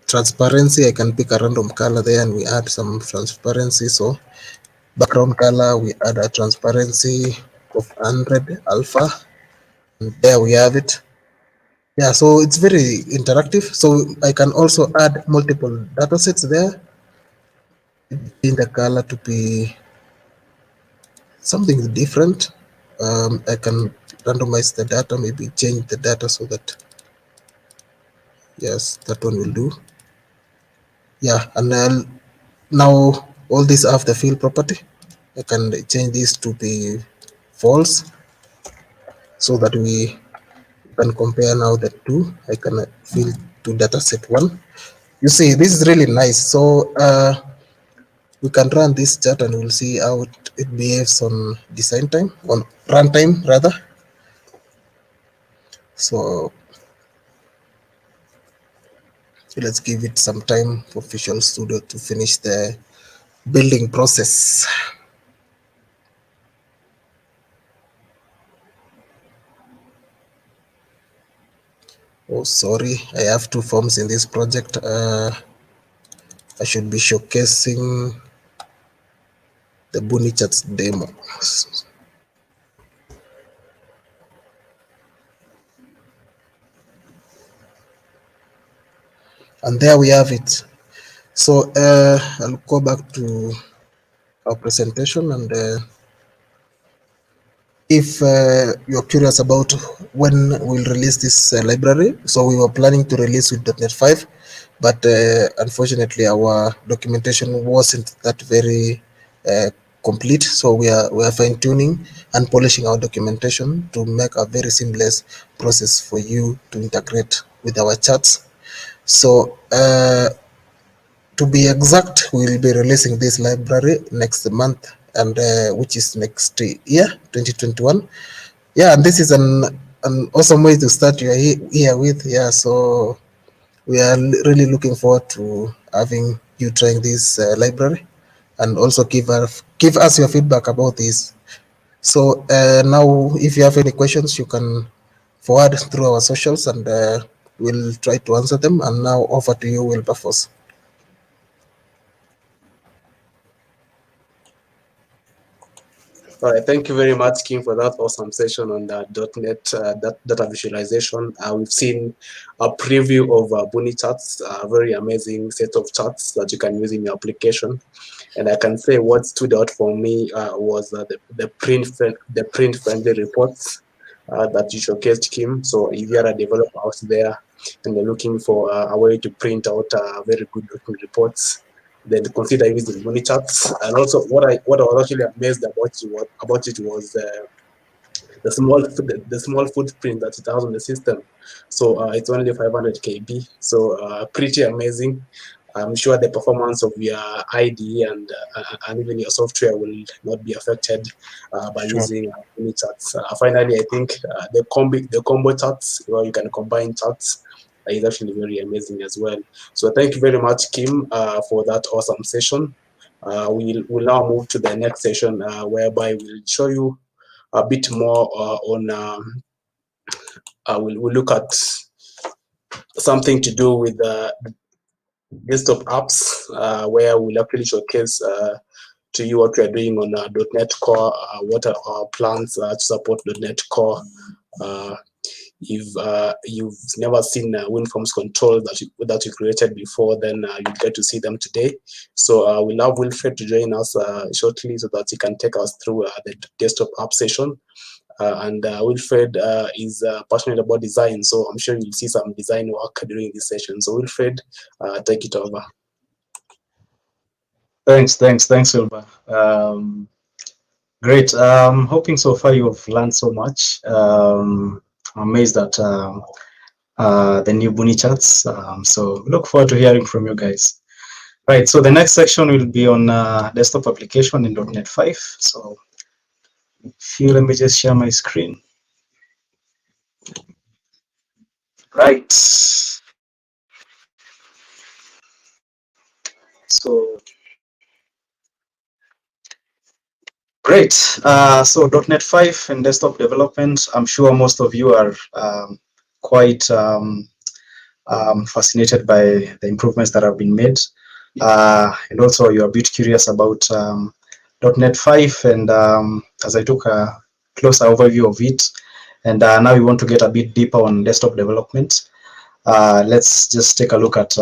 transparency. I can pick a random color there and we add some transparency. So background color, we add a transparency of 100 alpha, and there we have it. Yeah, so it's very interactive. So I can also add multiple data sets there in the color to be something different. I can randomize the data, maybe change the data so that, yes, that one will do. Yeah, and then now all these have the field property. I can change this to be false so that we can compare now the two. I can fill to data set 1. You see, this is really nice. So we can run this chart and we'll see how it behaves on design time, on runtime rather. So let's give it some time for Visual Studio to finish the building process. Oh, sorry, I have 2 forms in this project. I should be showcasing the BuniCharts demo. And there we have it. So I'll go back to our presentation, and if you're curious about when we'll release this library, so we were planning to release with .NET 5, but unfortunately our documentation wasn't that very complete. So we are fine-tuning and polishing our documentation to make a very seamless process for you to integrate with our charts. So to be exact, we will be releasing this library next month, and which is next year, 2021. Yeah, and this is an awesome way to start your year with. Yeah, so we are really looking forward to having you trying this library, and also give us your feedback about this. So now, if you have any questions, you can forward through our socials, and we'll try to answer them. And now, over to you, Wilberforce.
All right, thank you very much, Kim, for that awesome session on the .NET data visualization. We've seen a preview of BuniCharts, a very amazing set of charts that you can use in your application. And I can say what stood out for me was the print-friendly reports that you showcased, Kim. So if you are a developer out there and you're looking for a way to print out very good-looking reports, then consider using MoniCharts. And also, what I was actually amazed about it was the small footprint that it has on the system. So it's only 500 KB. So pretty amazing. I'm sure the performance of your IDE and even your software will not be affected by using MoniCharts. Finally, I think the combo charts, where you can combine charts, is actually very amazing as well. So thank you very much, Kim, for that awesome session. We'll now move to the next session, whereby we'll show you a bit more on. We'll look at something to do with desktop apps, where we'll actually showcase to you what we are doing on .NET Core, what are our plans to support .NET Core. If you've never seen WinForms controls that you created before, then you get to see them today. So we'll have Wilfred to join us shortly so that he can take us through the desktop app session. And Wilfred is passionate about design, so I'm sure you'll see some design work during this session. So Wilfred, take it over.
Thanks, Wilbur. Great. Hoping so far you've learned so much. I'm amazed at the new BuniCharts. So look forward to hearing from you guys. Right. So the next section will be on desktop application in .NET 5. So let me just share my screen. Right. So great. So .NET 5 and desktop development. I'm sure most of you are quite fascinated by the improvements that have been made, and also you're a bit curious about .NET 5. And as I took a closer overview of it, and now we want to get a bit deeper on desktop development. Let's just take a look at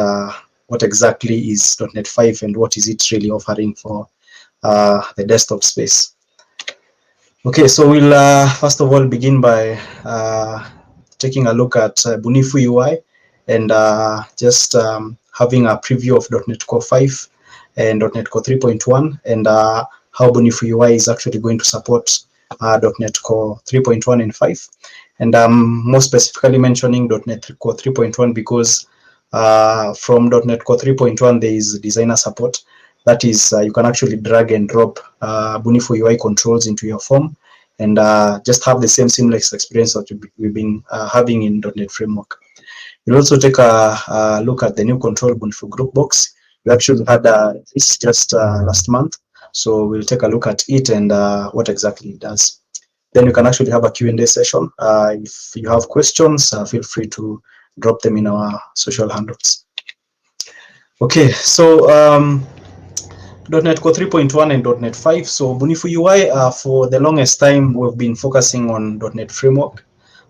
what exactly is .NET 5 and what is it really offering for the desktop space. Okay, so we'll first of all begin by taking a look at Bunifu UI and just having a preview of .NET Core 5 and .NET Core 3.1 and how Bunifu UI is actually going to support .NET Core 3.1 and 5. And more specifically mentioning .NET Core 3.1 because from .NET Core 3.1 there is designer support. That is, you can actually drag and drop Bunifu UI controls into your form and just have the same seamless experience that we've been having in .NET Framework. We'll also take a look at the new control Bunifu Group Box. We actually had this just last month, so we'll take a look at it and what exactly it does. Then you can actually have a Q&A session. If you have questions, feel free to drop them in our social handles. Okay, so .NET Core 3.1 and .NET 5. So Bunifu UI, for the longest time, we've been focusing on .NET Framework.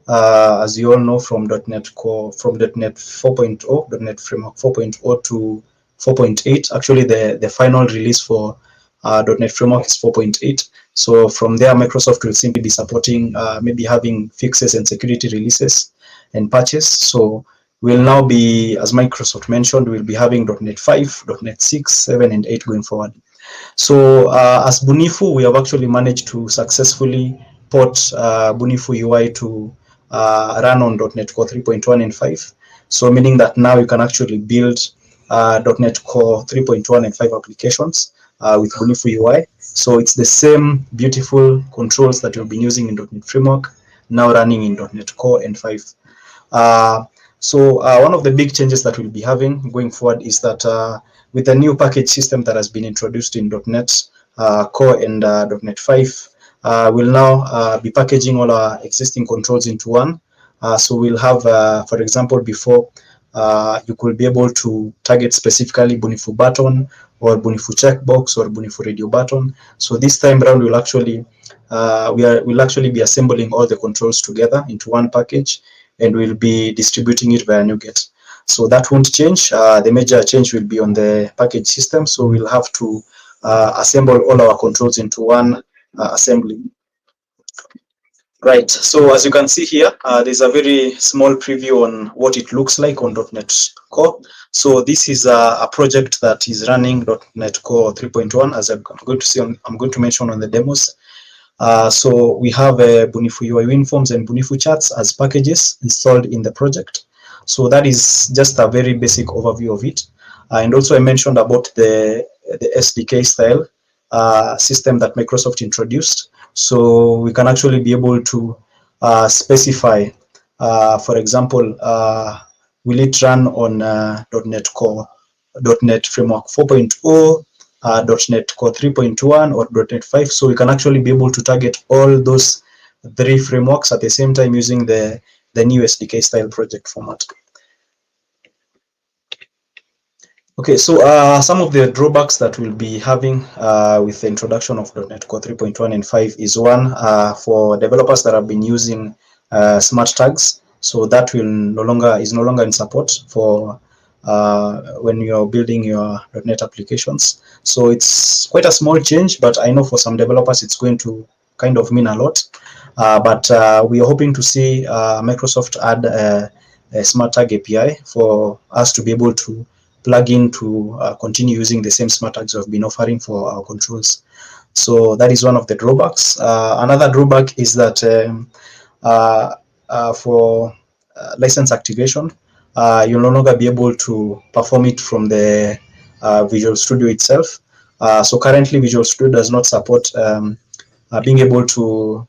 As you all know, from .NET Core, from .NET 4.0, .NET Framework 4.0 to 4.8. Actually, the final release for .NET Framework is 4.8. So from there, Microsoft will simply be supporting maybe having fixes and security releases and patches. So we'll now be, as Microsoft mentioned, we'll be having .NET 5, .NET 6, 7, and 8 going forward. So as Bunifu, we have actually managed to successfully port Bunifu UI to run on .NET Core 3.1 and 5. So meaning that now you can actually build .NET Core 3.1 and 5 applications with Bunifu UI. So it's the same beautiful controls that you've been using in .NET Framework, now running in .NET Core and 5. So one of the big changes that we'll be having going forward is that with the new package system that has been introduced in .NET Core and .NET 5, we'll now be packaging all our existing controls into one. So we'll have, for example, before you could be able to target specifically Bunifu button or Bunifu checkbox or Bunifu radio button. So this time around, we'll actually be assembling all the controls together into one package, and we'll be distributing it via NuGet. So that won't change. The major change will be on the package system. So we'll have to assemble all our controls into one assembly. Right, so as you can see here, there's a very small preview on what it looks like on .NET Core. So this is a project that is running .NET Core 3.1, as I'm going to mention on the demos. So we have Bunifu UI WinForms and Bunifu Charts as packages installed in the project. So that is just a very basic overview of it. And also I mentioned about the SDK style system that Microsoft introduced. So we can actually be able to specify, for example, will it run on .NET Core, .NET Framework 4.0, .NET Core 3.1 or .NET 5. So we can actually be able to target all those 3 frameworks at the same time using the new SDK style project format. Okay, so some of the drawbacks that we'll be having with the introduction of .NET Core 3.1 and 5 is one, for developers that have been using smart tags. So that is no longer in support for when you're building your .NET applications. So it's quite a small change, but I know for some developers it's going to kind of mean a lot. But we are hoping to see Microsoft add a smart tag API for us to be able to plug in to continue using the same smart tags we've been offering for our controls. So that is one of the drawbacks. Another drawback is that for license activation, you'll no longer be able to perform it from the Visual Studio itself. So currently Visual Studio does not support being able to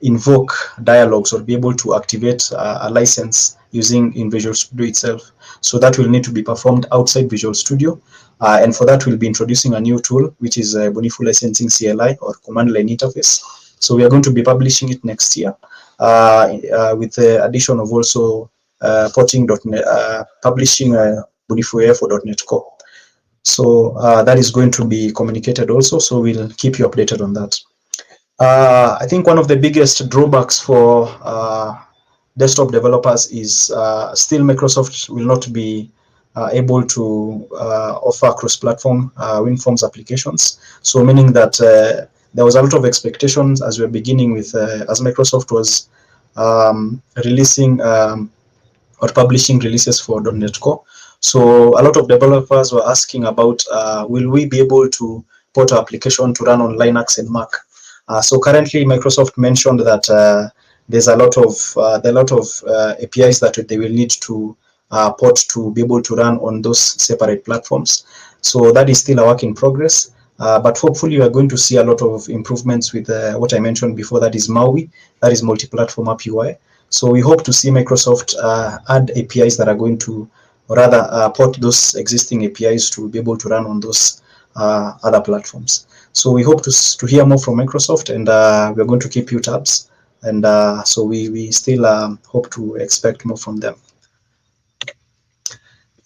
invoke dialogues or be able to activate a license using in Visual Studio itself. So that will need to be performed outside Visual Studio. And for that, we'll be introducing a new tool, which is Bunifu Licensing CLI or Command Line Interface. So we are going to be publishing it next year with the addition of also publishing Bunifu AF for .NET Core. So that is going to be communicated also. So we'll keep you updated on that. I think one of the biggest drawbacks for desktop developers is still Microsoft will not be able to offer cross-platform WinForms applications. So meaning that there was a lot of expectations as we were beginning with, as Microsoft was releasing or publishing releases for .NET Core. So a lot of developers were asking about, will we be able to port our application to run on Linux and Mac? So currently, Microsoft mentioned that there's a lot of APIs that they will need to port to be able to run on those separate platforms. So that is still a work in progress. But hopefully, we are going to see a lot of improvements with what I mentioned before. That is MAUI, that is multi-platform app UI. So we hope to see Microsoft add APIs that are going to, or rather, port those existing APIs to be able to run on those other platforms. So we hope to hear more from Microsoft, and we're going to keep you tabs. And so we still hope to expect more from them.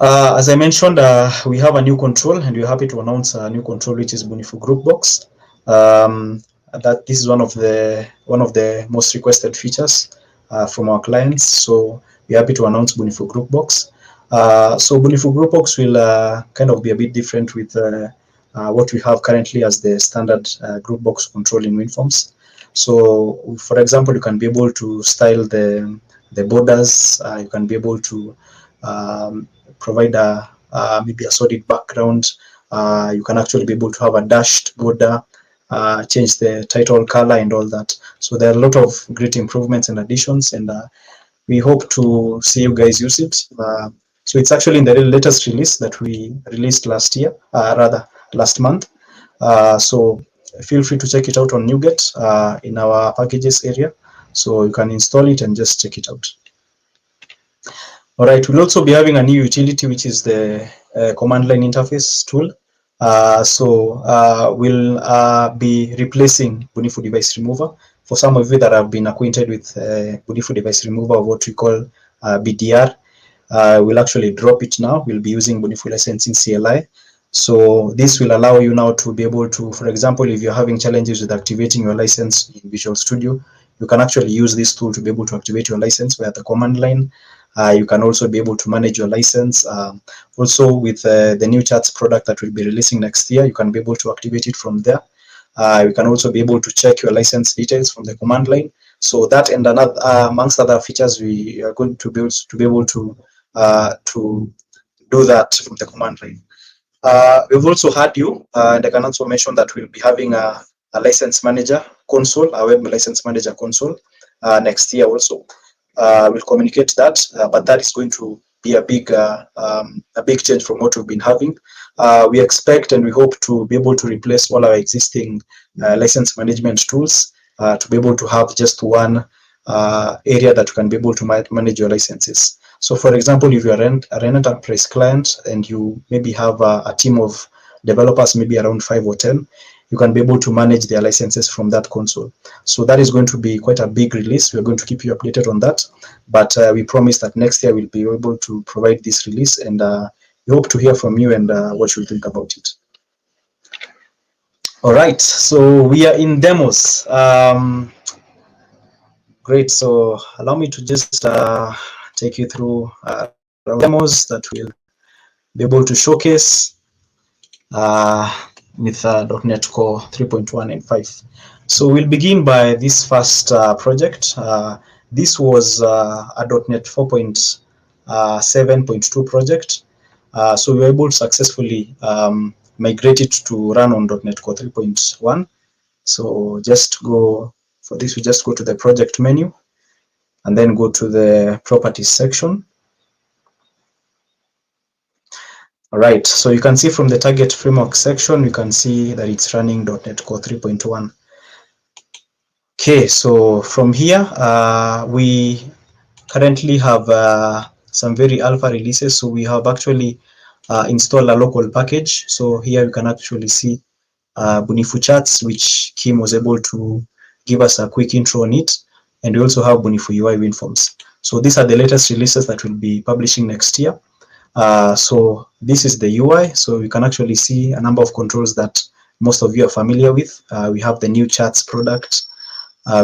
As I mentioned, we have a new control, and we're happy to announce a new control, which is Bunifu Groupbox. That this is one of the most requested features from our clients. So we're happy to announce Bunifu Groupbox. So Bunifu Groupbox will kind of be a bit different with what we have currently as the standard Groupbox control in WinForms. So, for example, you can be able to style the borders. You can be able to provide maybe a solid background. You can actually be able to have a dashed border, change the title color and all that. So there are a lot of great improvements and additions, and we hope to see you guys use it. So it's actually in the latest release that we released last month. So feel free to check it out on NuGet in our packages area. So you can install it and just check it out. All right, we'll also be having a new utility, which is the command line interface tool. We'll be replacing Bunifu Device Remover. For some of you that have been acquainted with Bunifu Device Remover, or what we call BDR, we'll actually drop it now. We'll be using Bunifu Licensing CLI. So this will allow you now to be able to, for example, if you're having challenges with activating your license in Visual Studio, you can actually use this tool to be able to activate your license via the command line. You can also be able to manage your license. Also with the new charts product that we'll be releasing next year, you can be able to activate it from there. You can also be able to check your license details from the command line. So that and another, amongst other features, we are going to be able to do that from the command line. We've also had you, and I can also mention that we'll be having a license manager console, a web license manager console next year also. We'll communicate that, but that is going to be a big change from what we've been having. We expect and we hope to be able to replace all our existing license management tools to be able to have just one area that you can be able to manage your licenses. So for example, if you're an enterprise client and you maybe have a team of developers, maybe around 5 or 10, you can be able to manage their licenses from that console. So that is going to be quite a big release. We're going to keep you updated on that. But we promise that next year we'll be able to provide this release, and we hope to hear from you and what you think about it. All right, so we are in demos. Great, so allow me to just take you through demos that we'll be able to showcase with .NET Core 3.1 and 5. So we'll begin by this first project. This was a .NET 4.7.2 project. So we were able to successfully migrate it to run on .NET Core 3.1. So just go, for this we just go to the project menu and then go to the properties section. All right, so you can see from the target framework section, you can see that it's running .NET Core 3.1. Okay, so from here, we currently have some very alpha releases. So we have actually installed a local package. So here you can actually see Bunifu Charts, which Kim was able to give us a quick intro on it. And we also have Bunifu UI WinForms. So these are the latest releases that we'll be publishing next year. So this is the UI. So you can actually see a number of controls that most of you are familiar with. We have the new charts product.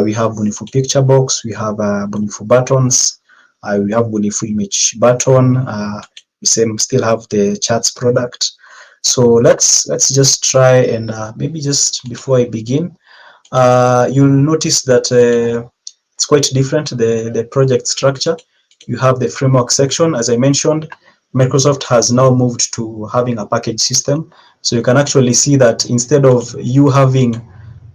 We have Bunifu picture box. We have Bunifu buttons. We have Bunifu image button. We still have the charts product. So let's just try and maybe just before I begin, you'll notice that it's quite different, the project structure. You have the framework section. As I mentioned, Microsoft has now moved to having a package system. So you can actually see that instead of you having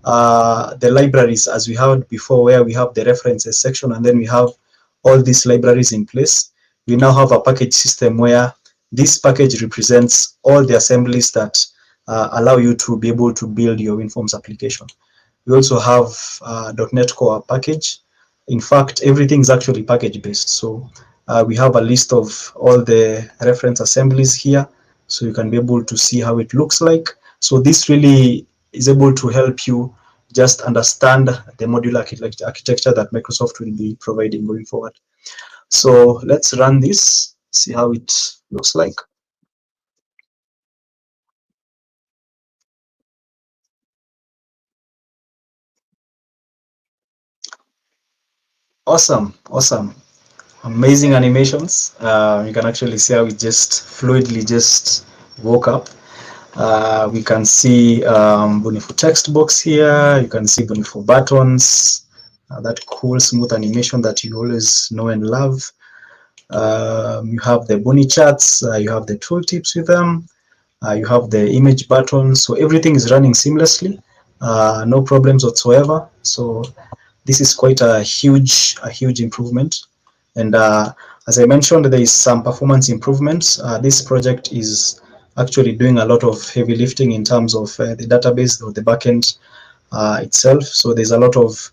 the libraries as we had before, where we have the references section and then we have all these libraries in place, we now have a package system where this package represents all the assemblies that allow you to be able to build your WinForms application. We also have .NET Core package. In fact, everything is actually package based. So we have a list of all the reference assemblies here, so you can be able to see how it looks like. So this really is able to help you just understand the modular architecture that Microsoft will be providing going forward. So let's run this, see how it looks like. Awesome, awesome. Amazing animations. You can actually see how it just fluidly just woke up. We can see Bunifu text box here. You can see Bunifu buttons, that cool smooth animation that you always know and love. You have the BuniCharts, you have the tooltips with them, you have the image buttons. So everything is running seamlessly, no problems whatsoever. So this is quite a huge improvement. And as I mentioned, there is some performance improvements. This project is actually doing a lot of heavy lifting in terms of the database or the backend itself. So there's a lot of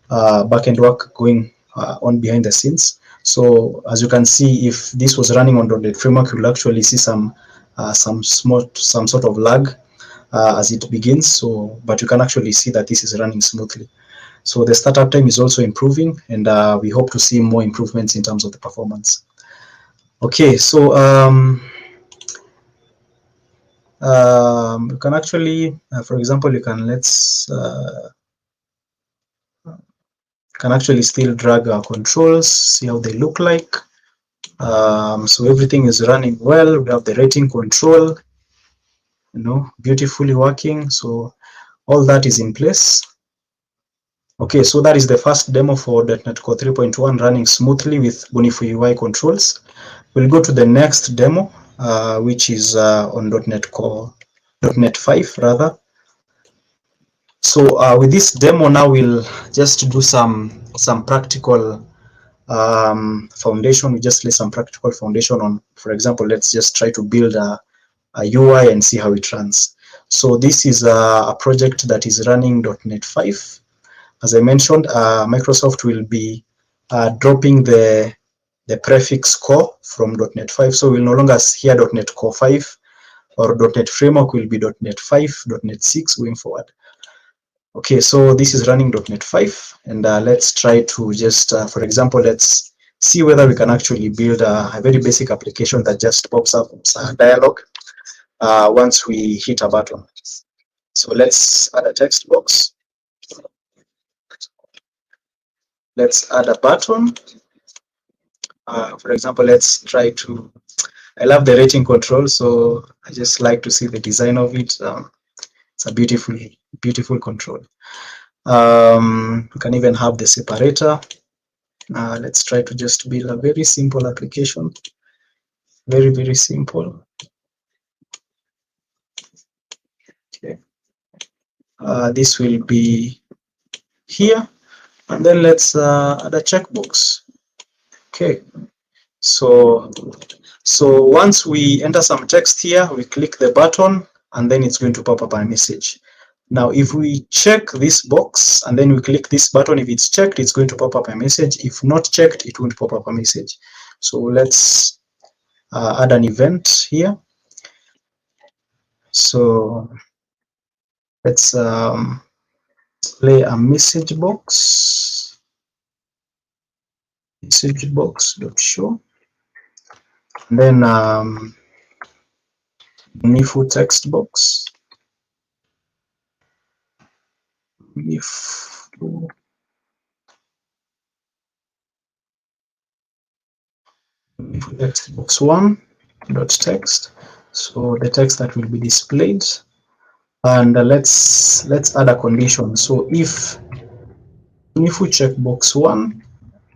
backend work going on behind the scenes. So as you can see, if this was running on .NET Framework, you'll actually see some sort of lag as it begins. So, but you can actually see that this is running smoothly. So the startup time is also improving, and we hope to see more improvements in terms of the performance. Okay, so You can actually, for example, you can can actually still drag our controls, see how they look like. So everything is running well. We have the rating control, beautifully working. So all that is in place. Okay, so that is the first demo for .NET Core 3.1 running smoothly with Bunifu UI controls. We'll go to the next demo, which is on .NET 5 rather. So with this demo now, we'll just do some practical foundation. We just lay some practical foundation on, for example, let's just try to build a UI and see how it runs. So this is a project that is running .NET 5. As I mentioned, Microsoft will be dropping the prefix core from .NET 5. So we'll no longer hear .NET Core 5 or .NET Framework will be .NET 5, .NET 6 going forward. Okay, so this is running .NET 5, and let's try to just, for example, let's see whether we can actually build a very basic application that just pops up a dialog once we hit a button. So let's add a text box. Let's add a button. For example, let's try to, I love the rating control, so I just like to see the design of it. It's a beautiful control. We can even have the separator. Let's try to just build a very simple application. Very simple. Okay. This will be here, and then let's add a checkbox. Okay. So once we enter some text here, we click the button, and then it's going to pop up a message. Now, if we check this box and then we click this button, if it's checked, it's going to pop up a message. If not checked, it won't pop up a message. So let's add an event here. So let's play a message box. Message box.show. Then Bunifu text box. Bunifu text box 1 dot text. So the text that will be displayed, and let's add a condition. So if Bunifu checkbox 1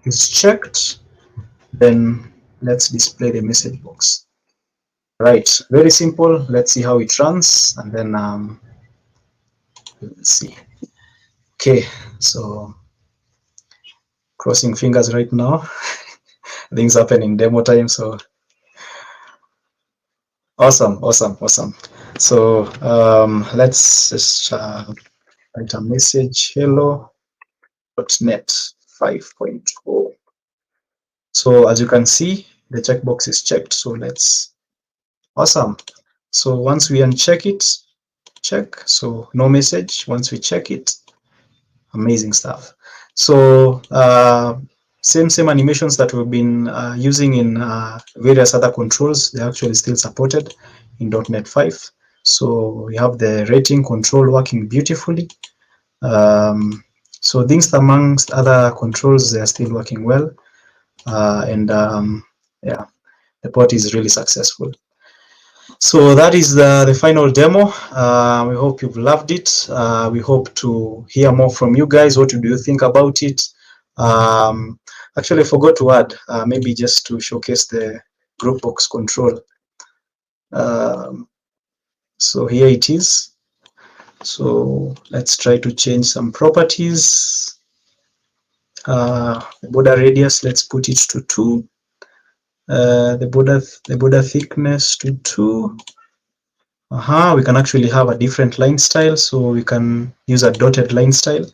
is checked, then let's display the message box. Right, very simple. Let's see how it runs, and then let's see. Okay, so crossing fingers right now. Things happen in demo time, so awesome. So let's just write a message. Hello.NET 5.0. So as you can see, the checkbox is checked. So let's, awesome. So once we uncheck it, check. So no message. Once we check it, amazing stuff. So same animations that we've been using in various other controls, they're actually still supported in .NET 5. So we have the rating control working beautifully. So things amongst other controls, they are still working well. Yeah, the port is really successful. So that is the final demo. We hope you've loved it. We hope to hear more from you guys. What do you think about it? Actually, I forgot to add, maybe just to showcase the group box control. So here it is. So let's try to change some properties. The border radius, let's put it to 2. The border thickness to 2. We can actually have a different line style, so we can use a dotted line style.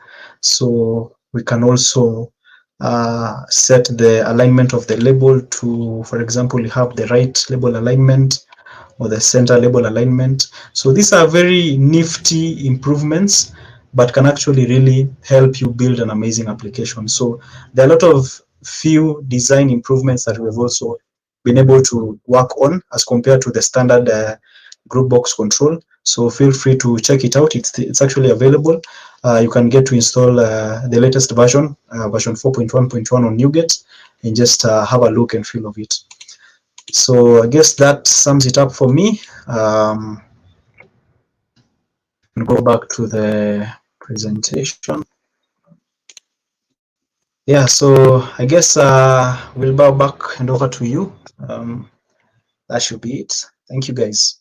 So we can also set the alignment of the label to, for example, you have the right label alignment or the center label alignment. So these are very nifty improvements, but can actually really help you build an amazing application. So there are a lot of few design improvements that we've also been able to work on as compared to the standard group box control. So feel free to check it out. It's actually available. You can get to install the latest version, version 4.1.1 on NuGet, and just have a look and feel of it. So I guess that sums it up for me. Go back to the presentation. Yeah, so I guess we'll bow back and over to you. That should be it. Thank you, guys.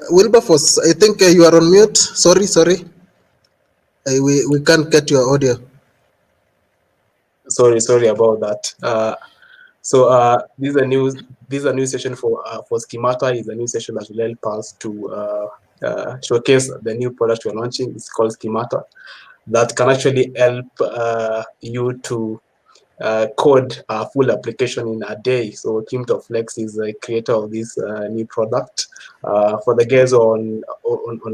Wilberforce, I think you are on mute. Sorry. We can't get your audio.
Sorry about that. This is a new session for Schemata. Is a new session that will help us to showcase the new product we're launching. It's called Schemata, that can actually help you to code a full application in a day. So Kim.Flex is the creator of this new product. For the guys on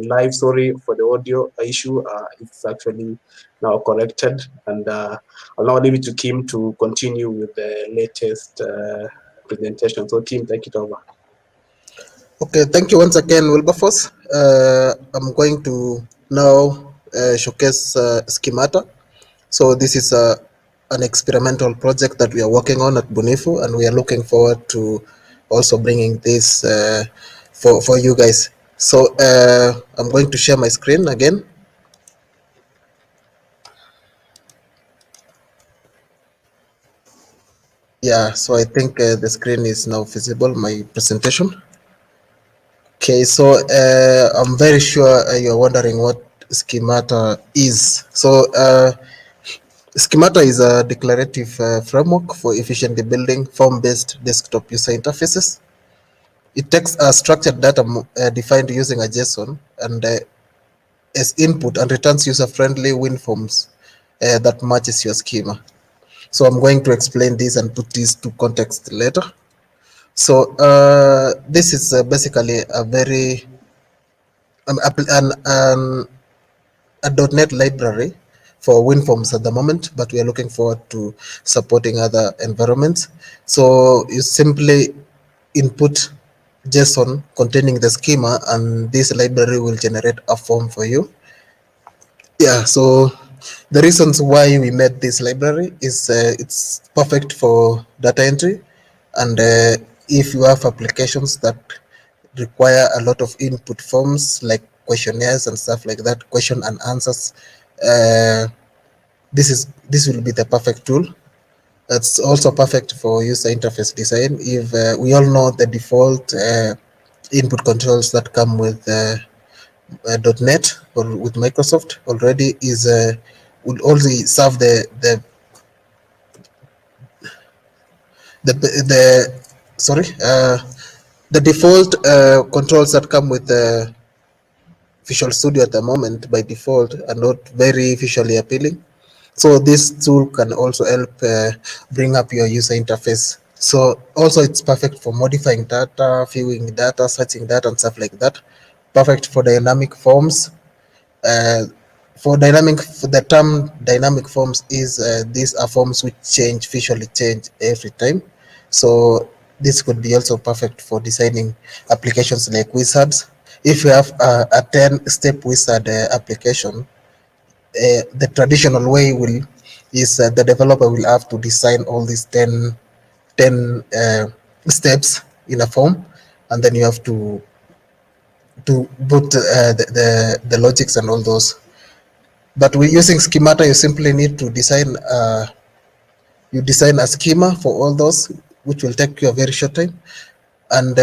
live, sorry for the audio issue. It's actually now corrected, and I'll now leave it to Kim to continue with the latest presentation. So Kim, take it over.
Okay, thank you once again, Wilberforce. I'm going to now showcase Schemata. So this is an experimental project that we are working on at Bunifu, and we are looking forward to also bringing this for you guys. So I'm going to share my screen again. Yeah, so I think the screen is now visible, my presentation. Okay, so I'm very sure you're wondering what Schemata is. So Schemata is a declarative framework for efficiently building form-based desktop user interfaces. It takes a structured data defined using a JSON and as input and returns user-friendly WinForms that matches your schema. So I'm going to explain this and put this to context later. So this is basically a very a .NET library for WinForms at the moment, but we are looking forward to supporting other environments. So you simply input JSON containing the schema, and this library will generate a form for you. Yeah, so the reasons why we made this library is it's perfect for data entry, and if you have applications that require a lot of input forms like questionnaires and stuff like that, question and answers, this will be the perfect tool. It's also perfect for user interface design. If we all know the default input controls that come with .NET or with Microsoft already is would only serve the sorry The default controls that come with Visual Studio at the moment by default are not very visually appealing. So this tool can also help bring up your user interface. So also it's perfect for modifying data, viewing data, searching data and stuff like that. Perfect for dynamic forms. For the term dynamic forms is these are forms which visually change every time. So this could be also perfect for designing applications like wizards. If you have a 10-step wizard application, the traditional way is the developer will have to design all these 10 steps in a form, and then you have to put the logics and all those. But we're using schemata. You simply need to design a schema for all those, which will take you a very short time. And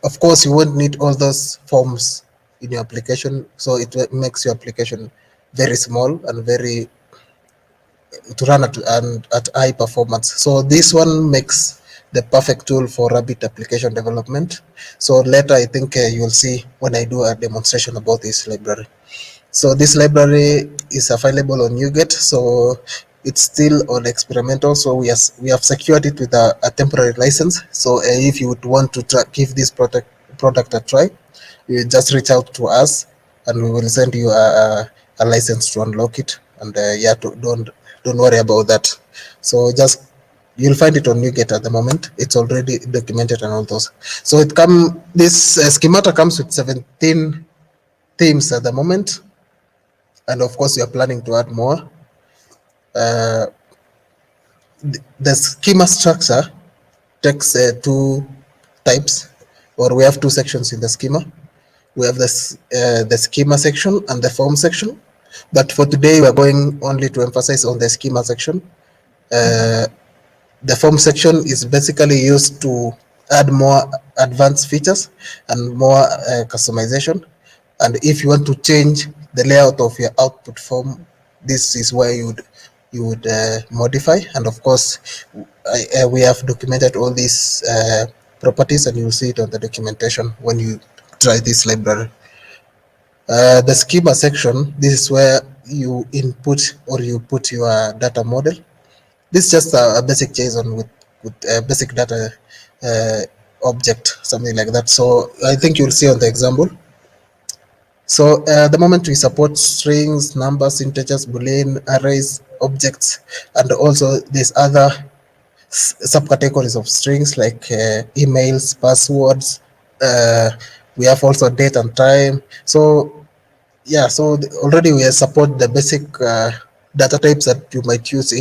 of course, you won't need all those forms in your application, so it makes your application very small and very to run at high performance. So this one makes the perfect tool for Rabbit application development. So later, I think you'll see when I do a demonstration about this library. So this library is available on NuGet. So it's still on experimental. So we have secured it with a temporary license. So if you would want to give this product a try, you just reach out to us, and we will send you a license to unlock it. And yeah, don't worry about that. So you'll find it on NuGet at the moment. It's already documented and all those. So this schemata comes with 17 themes at the moment. And of course, we are planning to add more. The schema structure takes two types, or we have two sections in the schema. We have the schema section and the form section. But for today, we are going only to emphasize on the schema section. The form section is basically used to add more advanced features and more customization. And if you want to change the layout of your output form, this is where you would modify. And of course, we have documented all these properties, and you'll see it on the documentation when you try this library. The schema section, this is where you input or you put your data model. This is just a basic JSON with a basic data object, something like that. So I think you'll see on the example. So the moment we support strings, numbers, integers, Boolean, arrays, objects, and also there's other subcategories of strings like emails, passwords. We have also date and time. So yeah, so already we support the basic data types that you might use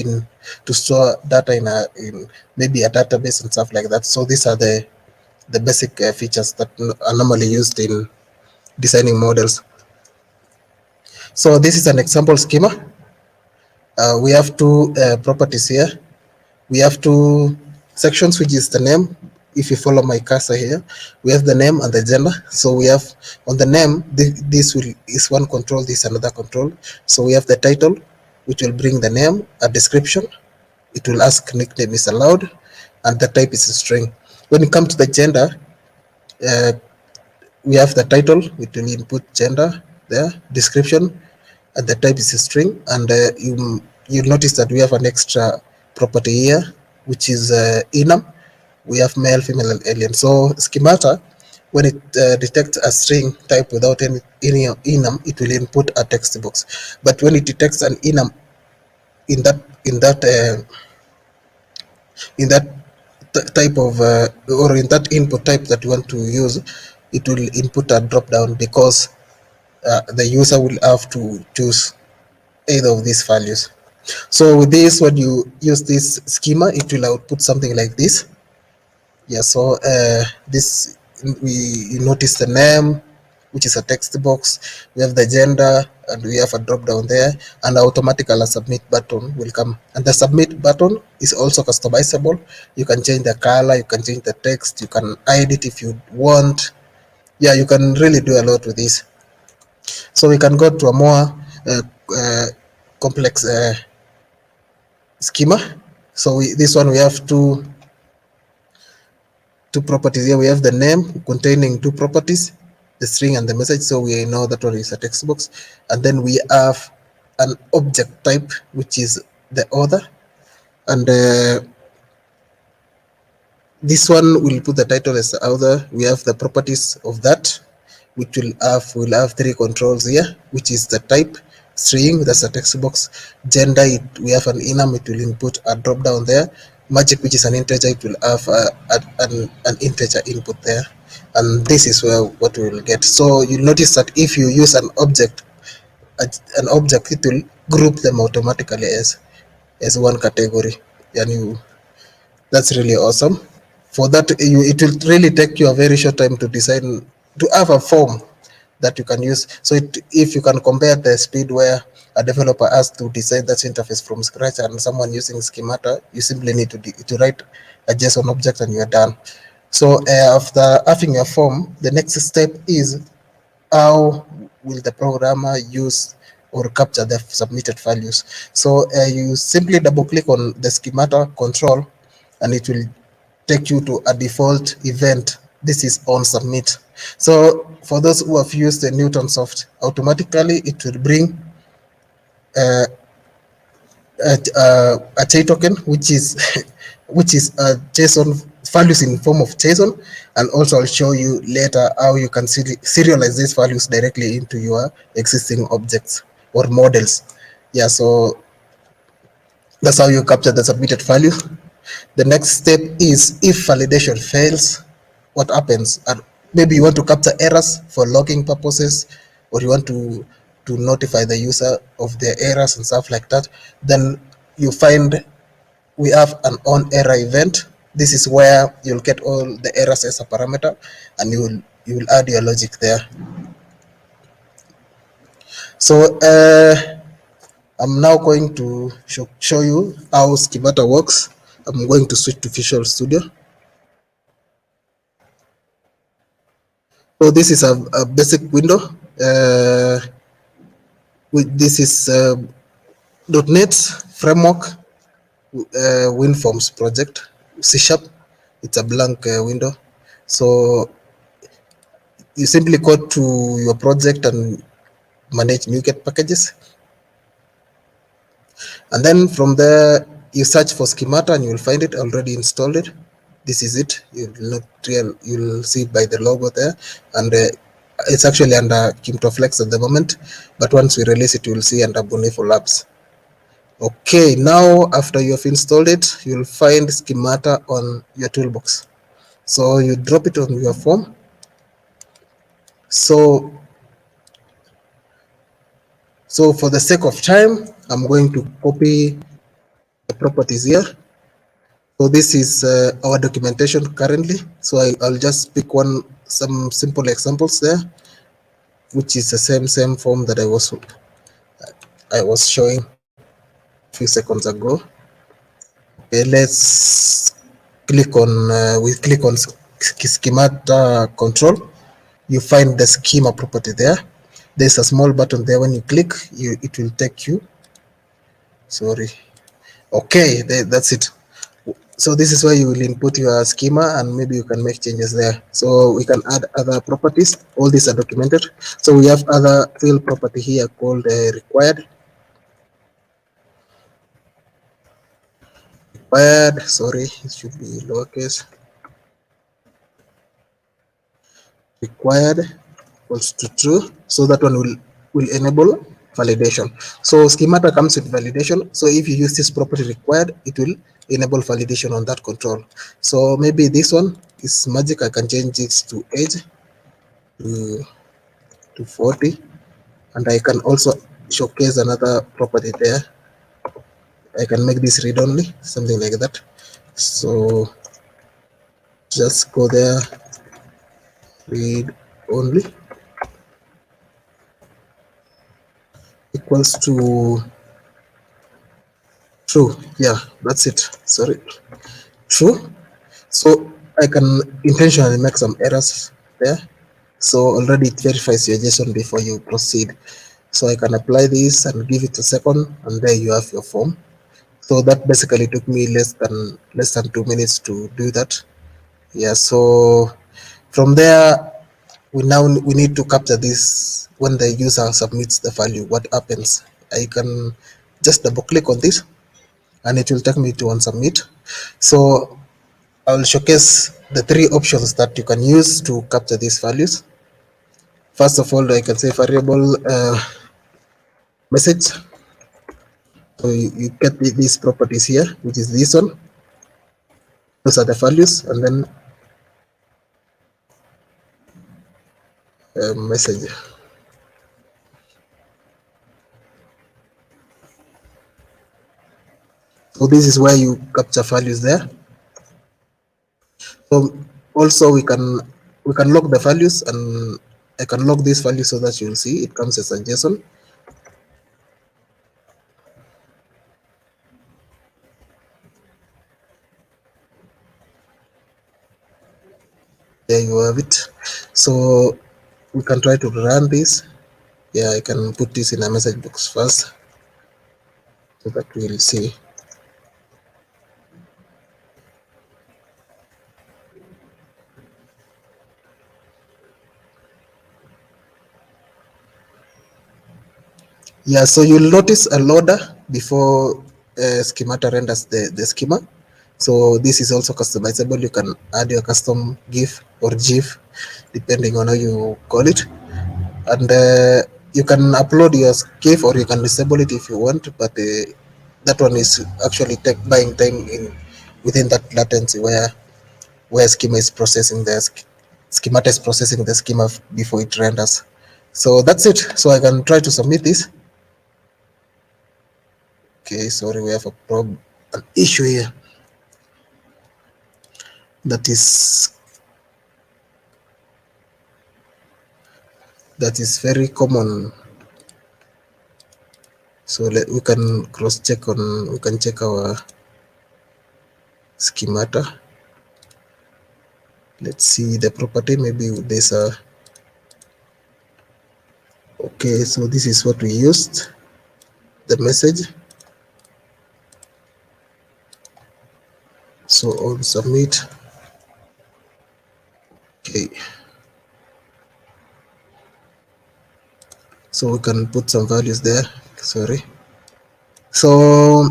to store data in maybe a database and stuff like that. So these are the basic features that are normally used in designing models. So this is an example schema. We have two properties here. We have two sections, which is the name. If you follow my cursor here, we have the name and the gender. So we have on the name, this is one control, this is another control. So we have the title, which will bring the name, a description. It will ask nickname is allowed, and the type is a string. When it comes to the gender, we have the title, which will input gender there, description, and the type is a string. And you'll notice that we have an extra property here, which is enum. We have male, female, and alien. So schemata, when it detects a string type without any enum, it will input a text box. But when it detects an enum in that type of or in that input type that you want to use, it will input a drop down, because the user will have to choose either of these values. So with this, when you use this schema, it will output something like this. Yeah, so this, you notice the name, which is a text box. We have the gender, and we have a drop down there, and automatically a submit button will come. And the submit button is also customizable. You can change the color, you can change the text, you can hide it if you want. Yeah, you can really do a lot with this. So we can go to a more complex schema. So this one, we have two two properties here. We have the name containing two properties, the string and the message. So we know that one is a text box. And then we have an object type, which is the author. And this one will put the title as the author. We have the properties of that, which will have three controls here, which is the type, string, that's a text box, gender, we have an enum, it will input a drop down there, magic, which is an integer, it will have an integer input there, and this is where what we will get. So you'll notice that if you use an object, it will group them automatically as one category, and that's really awesome. For that, it will really take you a very short time to design, to have a form that you can use. So if you can compare the speed where a developer has to design that interface from scratch and someone using schemata, you simply need to write a JSON object and you're done. So after having your form, the next step is how will the programmer use or capture the submitted values. So you simply double click on the schemata control and it will take you to a default event. This is on submit. So for those who have used the Newtonsoft, automatically it will bring a J token, which is a JSON values in form of JSON, and also I'll show you later how you can serialize these values directly into your existing objects or models. Yeah, so that's how you capture the submitted value. The next step is if validation fails, what happens? And maybe you want to capture errors for logging purposes, or you want to notify the user of their errors and stuff like that. Then you find we have an on error event. This is where you'll get all the errors as a parameter, and you will add your logic there. So I'm now going to show you how schemata works. I'm going to switch to Visual Studio. So this is a basic window. This is .NET Framework WinForms project, C#. It's a blank window. So you simply go to your project and manage NuGet packages. And then from there, you search for schemata and you will find it already installed. This is it. You'll see it by the logo there, and it's actually under Kimtoflex at the moment. But once we release it, you will see under Bunifu Labs. Okay, now after you have installed it, you'll find schemata on your toolbox. So you drop it on your form. So for the sake of time, I'm going to copy the properties here. So this is our documentation currently. So I'll just pick some simple examples there, which is the same form that I was showing a few seconds ago. Okay, let's click on we click on schemata control. You find the schema property there. There's a small button there. When you click, it will take you. Sorry. Okay, that's it. So this is where you will input your schema and maybe you can make changes there. So we can add other properties. All these are documented. So we have other field property here called required. Required, sorry, it should be lowercase. Required equals to true. So that one will enable validation. So schemata comes with validation. So if you use this property required, it will enable validation on that control. So maybe this one is magic. I can change it to age to 40, and I can also showcase another property there. I can make this read only, something like that. So just go there, read only equals to true. Yeah, that's it. Sorry, true. So I can intentionally make some errors there. So already it verifies your JSON before you proceed. So I can apply this and give it a second, and there you have your form. So that basically took me less than 2 minutes to do that. Yeah, so from there, we need to capture this. When the user submits the value, what happens? I can just double click on this and it will take me to on submit. So I'll showcase the three options that you can use to capture these values. First of all, I can say variable message. So you get these properties here, which is this one. Those are the values, and then message. So this is where you capture values there. So also we can log the values, and I can log these values so that you'll see it comes as a JSON. There you have it. So we can try to run this. Yeah, I can put this in a message box first so that we'll see. Yeah, so you'll notice a loader before schemata renders the schema. So this is also customizable. You can add your custom GIF or GIF depending on how you call it. And you can upload your GIF or you can disable it if you want, but that one is actually buying time within that latency where schema is processing the schemata is processing the schema before it renders. So that's it. So I can try to submit this. Okay, sorry, we have an issue here. That is very common. So we can cross check we can check our schemata. Let's see the property. Maybe there's a. Okay, so this is what we used. The message. So on submit. Okay. So we can put some values there. Sorry. So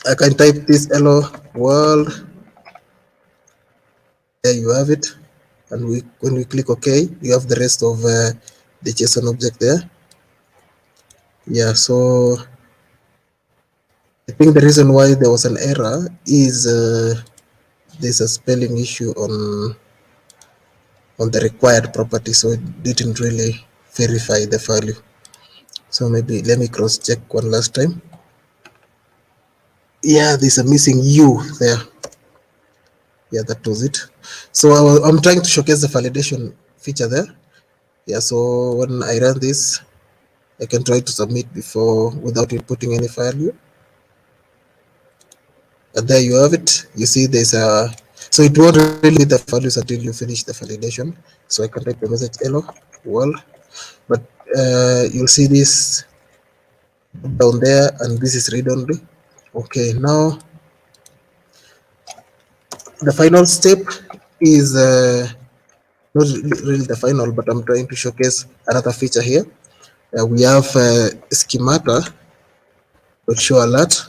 I can type this hello world. There you have it. And when we click OK, you have the rest of the JSON object there. Yeah, so I think the reason why there was an error is there's a spelling issue on the required property, so it didn't really verify the value. So maybe let me cross check one last time. Yeah, there's a missing U there. Yeah, that was it. So I'm trying to showcase the validation feature there. Yeah, so when I run this, I can try to submit without inputting any value. And there you have it. You see there's a, so it won't really be the values until you finish the validation. So I can type the message hello world, but you'll see this down there, and this is read only. Okay, now the final step is not really the final, but I'm trying to showcase another feature here. We have schemata will show alert.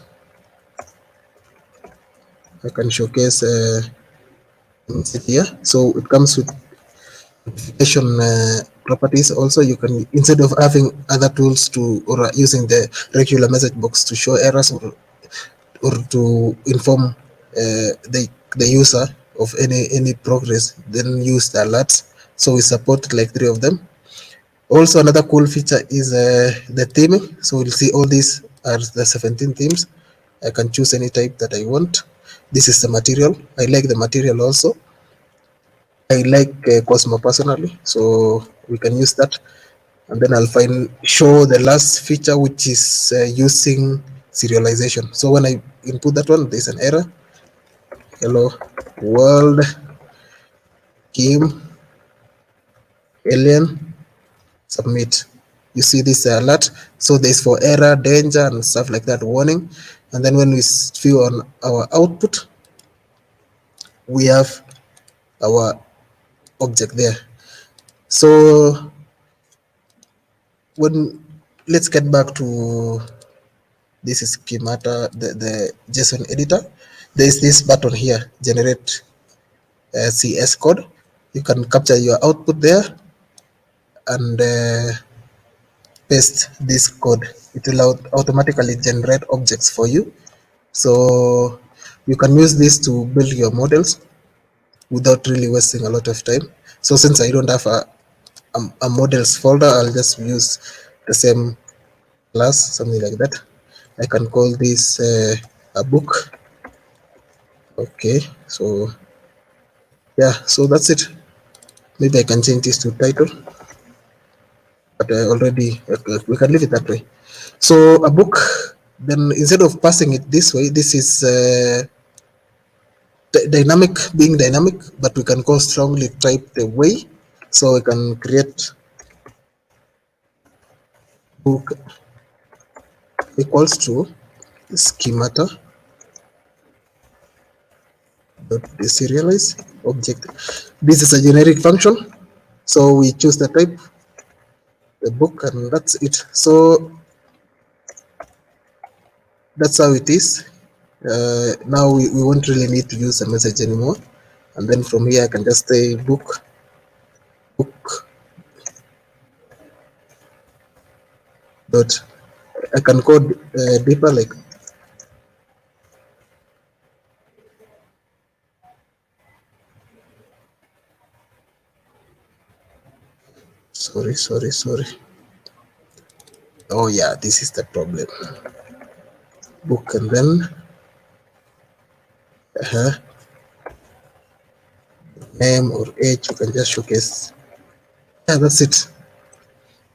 I can showcase here. So it comes with notification properties. Also, you can, instead of having other tools or using the regular message box to show errors or to inform the user of any progress, then use the alerts. So we support like 3 of them. Also, another cool feature is the theming. So we'll see all these are the 17 themes. I can choose any type that I want. This is the material. I like the material also. I like Cosmo personally, so we can use that. And then I'll show the last feature, which is using serialization. So when I input that one, there's an error. Hello world game alien submit. You see this alert. So there's for error, danger, and stuff like that, warning. And then when we view on our output, we have our object there. So let's get back to this schemata, the JSON editor. There's this button here, generate CS code. You can capture your output there and paste this code. It will automatically generate objects for you. So you can use this to build your models without really wasting a lot of time. So since I don't have a models folder, I'll just use the same class, something like that. I can call this a book. Okay, so yeah, so that's it. Maybe I can change this to title, but already we can leave it that way. So a book, then instead of passing it this way, this is dynamic, being dynamic, but we can go strongly type the way. So we can create book equals to schemata dot deserialize object. This is a generic function, so we choose the type, the book, and that's it. So that's how it is. Now we won't really need to use a message anymore, and then from here I can just say book dot. I can code deeper, like sorry. Oh yeah, this is the problem. Book, and then name or age, you can just showcase. Yeah, that's it.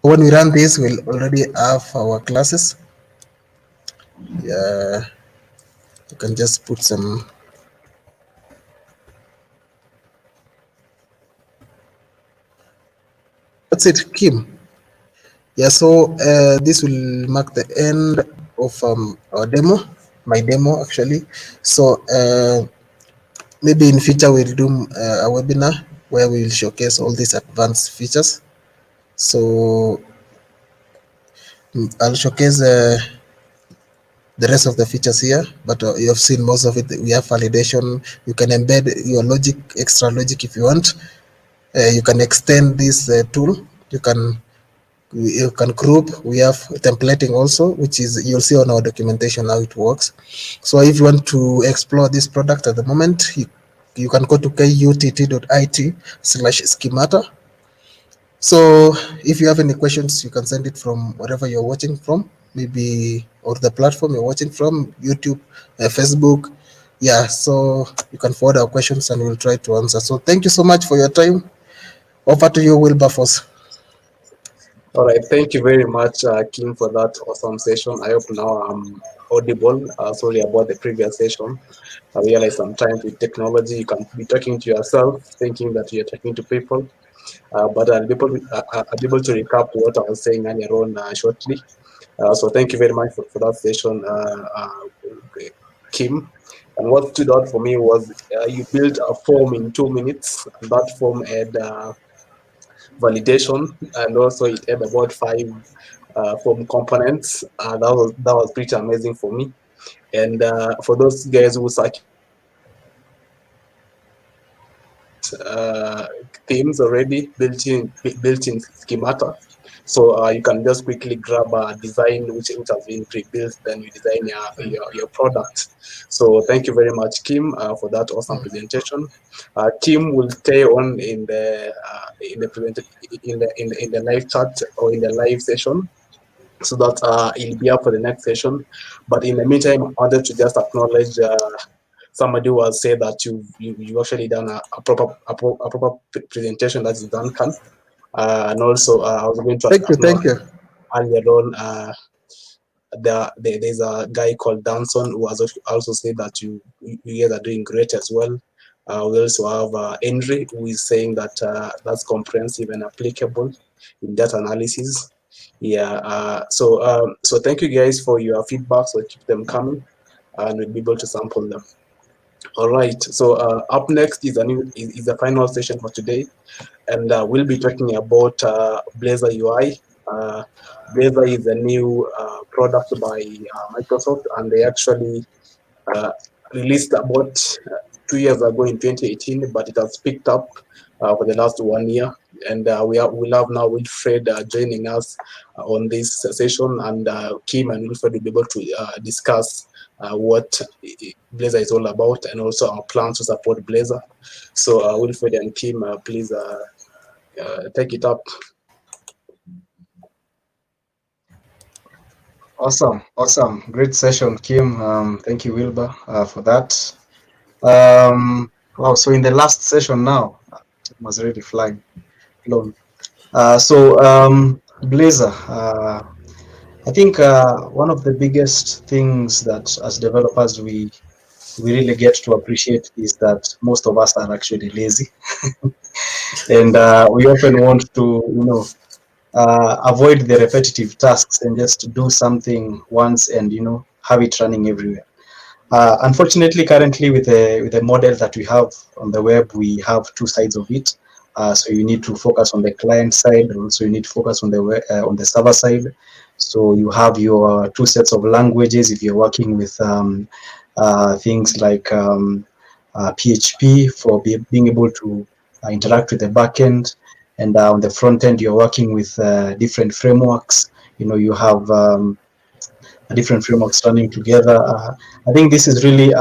When we run this, we'll already have our classes. Yeah, you can just put some. That's it, Kim. Yeah, so this will mark the end of our demo, my demo actually. So maybe in future we'll do a webinar where we will showcase all these advanced features. So I'll showcase the rest of the features here, but you have seen most of it. We have validation. You can embed your logic, extra logic if you want. You can extend this tool. You can group. We have templating also, which is you'll see on our documentation how it works. So if you want to explore this product at the moment, you can go to kutt.it/schemata. So if you have any questions, you can send it from wherever you're watching from, maybe, or the platform you're watching from, YouTube, Facebook. Yeah, so you can forward our questions and we'll try to answer. So thank you so much for your time. Over to you, Wilberforce.
All right, thank you very much, Kim, for that awesome session. I hope now I'm audible. Sorry about the previous session. I realize sometimes with technology, you can be talking to yourself, thinking that you're talking to people. But I'll be able to recap what I was saying earlier on shortly. So thank you very much for that session, Kim. And what stood out for me was you built a form in 2 minutes, and that form had validation, and also it had about 5 form components. That was pretty amazing for me. And for those guys who themes already built in schemata, so you can just quickly grab a design which has been pre-built, then you design your product. So thank you very much, Kim, for that awesome presentation. Kim will stay on in the live chat or in the live session, so that he'll be up for the next session. But in the meantime, I wanted to just acknowledge somebody who has said that you actually done a proper presentation, that is Duncan. And also I was going to
Thank you.
earlier on, there's a guy called Danson who has also said that you guys are doing great as well. We also have Henry, who is saying that that's comprehensive and applicable in data analysis. Yeah, so thank you guys for your feedback. So keep them coming, and we'll be able to sample them. All right. So up next is the final session for today, and we'll be talking about Blazor UI. Blazor is a new product by Microsoft, and they actually uh, released about 2 years ago in 2018, but it has picked up for the last 1 year. And we'll have now Wilfred joining us on this session, and Kim and Wilfred will be able to discuss what Blazor is all about, and also our plans to support Blazor. So Wilfred and Kim, please take it up.
Awesome. Great session, Kim. Thank you, Wilbur, for that. Wow, so in the last session now, it was really flying. Blazor, I think one of the biggest things that as developers we really get to appreciate is that most of us are actually lazy. And we often want to, avoid the repetitive tasks and just do something once and, have it running everywhere. Unfortunately, currently with the model that we have on the web, we have two sides of it. So you need to focus on the client side, and also you need to focus on the server side. So you have your two sets of languages if you're working with things like PHP for being able to interact with the backend, and on the front end you're working with different frameworks. You have different frameworks running together. I think this is really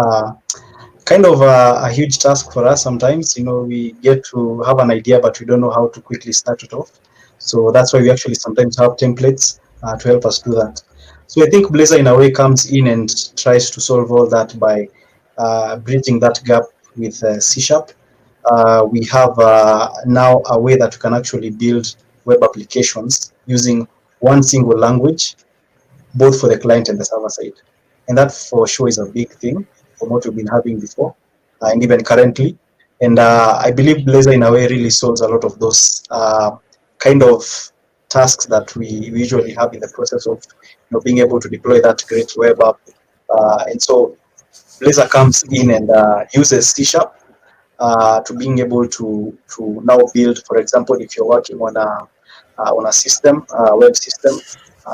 kind of a huge task for us sometimes. We get to have an idea, but we don't know how to quickly start it off. So that's why we actually sometimes have templates to help us do that. So I think Blazor in a way comes in and tries to solve all that by bridging that gap with C#. We have now a way that we can actually build web applications using one single language, both for the client and the server side. And that for sure is a big thing from what we've been having before and even currently. And I believe Blazor in a way really solves a lot of those kind of tasks that we usually have in the process of being able to deploy that great web app. And so Blazor comes in and uses C# to being able to now build, for example, if you're working on a system, web system,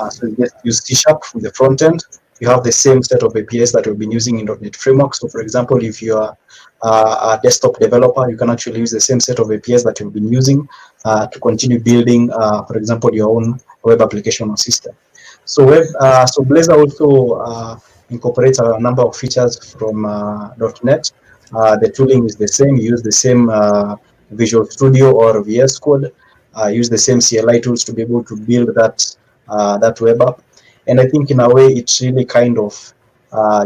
so you just use C# from the front end. You have the same set of APIs that we've been using in .NET Framework. So for example, if you're a desktop developer, you can actually use the same set of APIs that you've been using to continue building, for example, your own web application or system. So Blazor also incorporates a number of features from .NET. The tooling is the same. You use the same Visual Studio or VS Code. Use the same CLI tools to be able to build that web app. And I think in a way it really kind of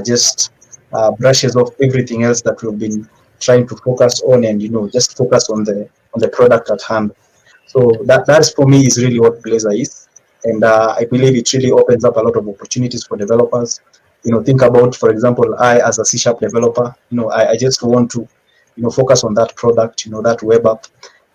just brushes off everything else that we've been trying to focus on, and just focus on the product at hand. So that is for me is really what Blazor is, and I believe it really opens up a lot of opportunities for developers. Think about, for example, I as a C# developer, I just want to focus on that product, that web app.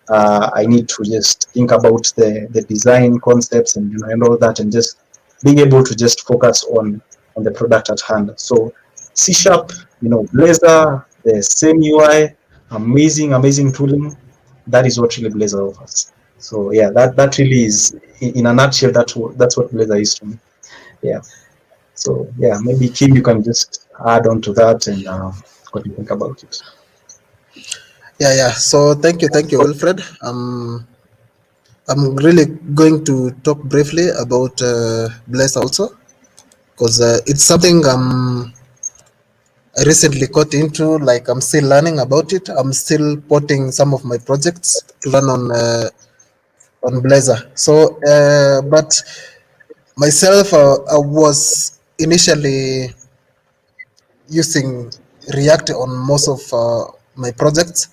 I need to just think about the design concepts and and all that, and just being able to just focus on the product at hand. So C#, Blazor, the same UI, amazing tooling. That is what really Blazor offers. So yeah, that really is, in a nutshell, that's what Blazor is to me. Yeah. So yeah, maybe Kim, you can just add on to that and what you think about it.
Yeah. So thank you, Wilfred. I'm really going to talk briefly about Blazor also, because it's something I recently got into. Like, I'm still learning about it. I'm still porting some of my projects to run on Blazor. So, but myself, I was initially using React on most of my projects,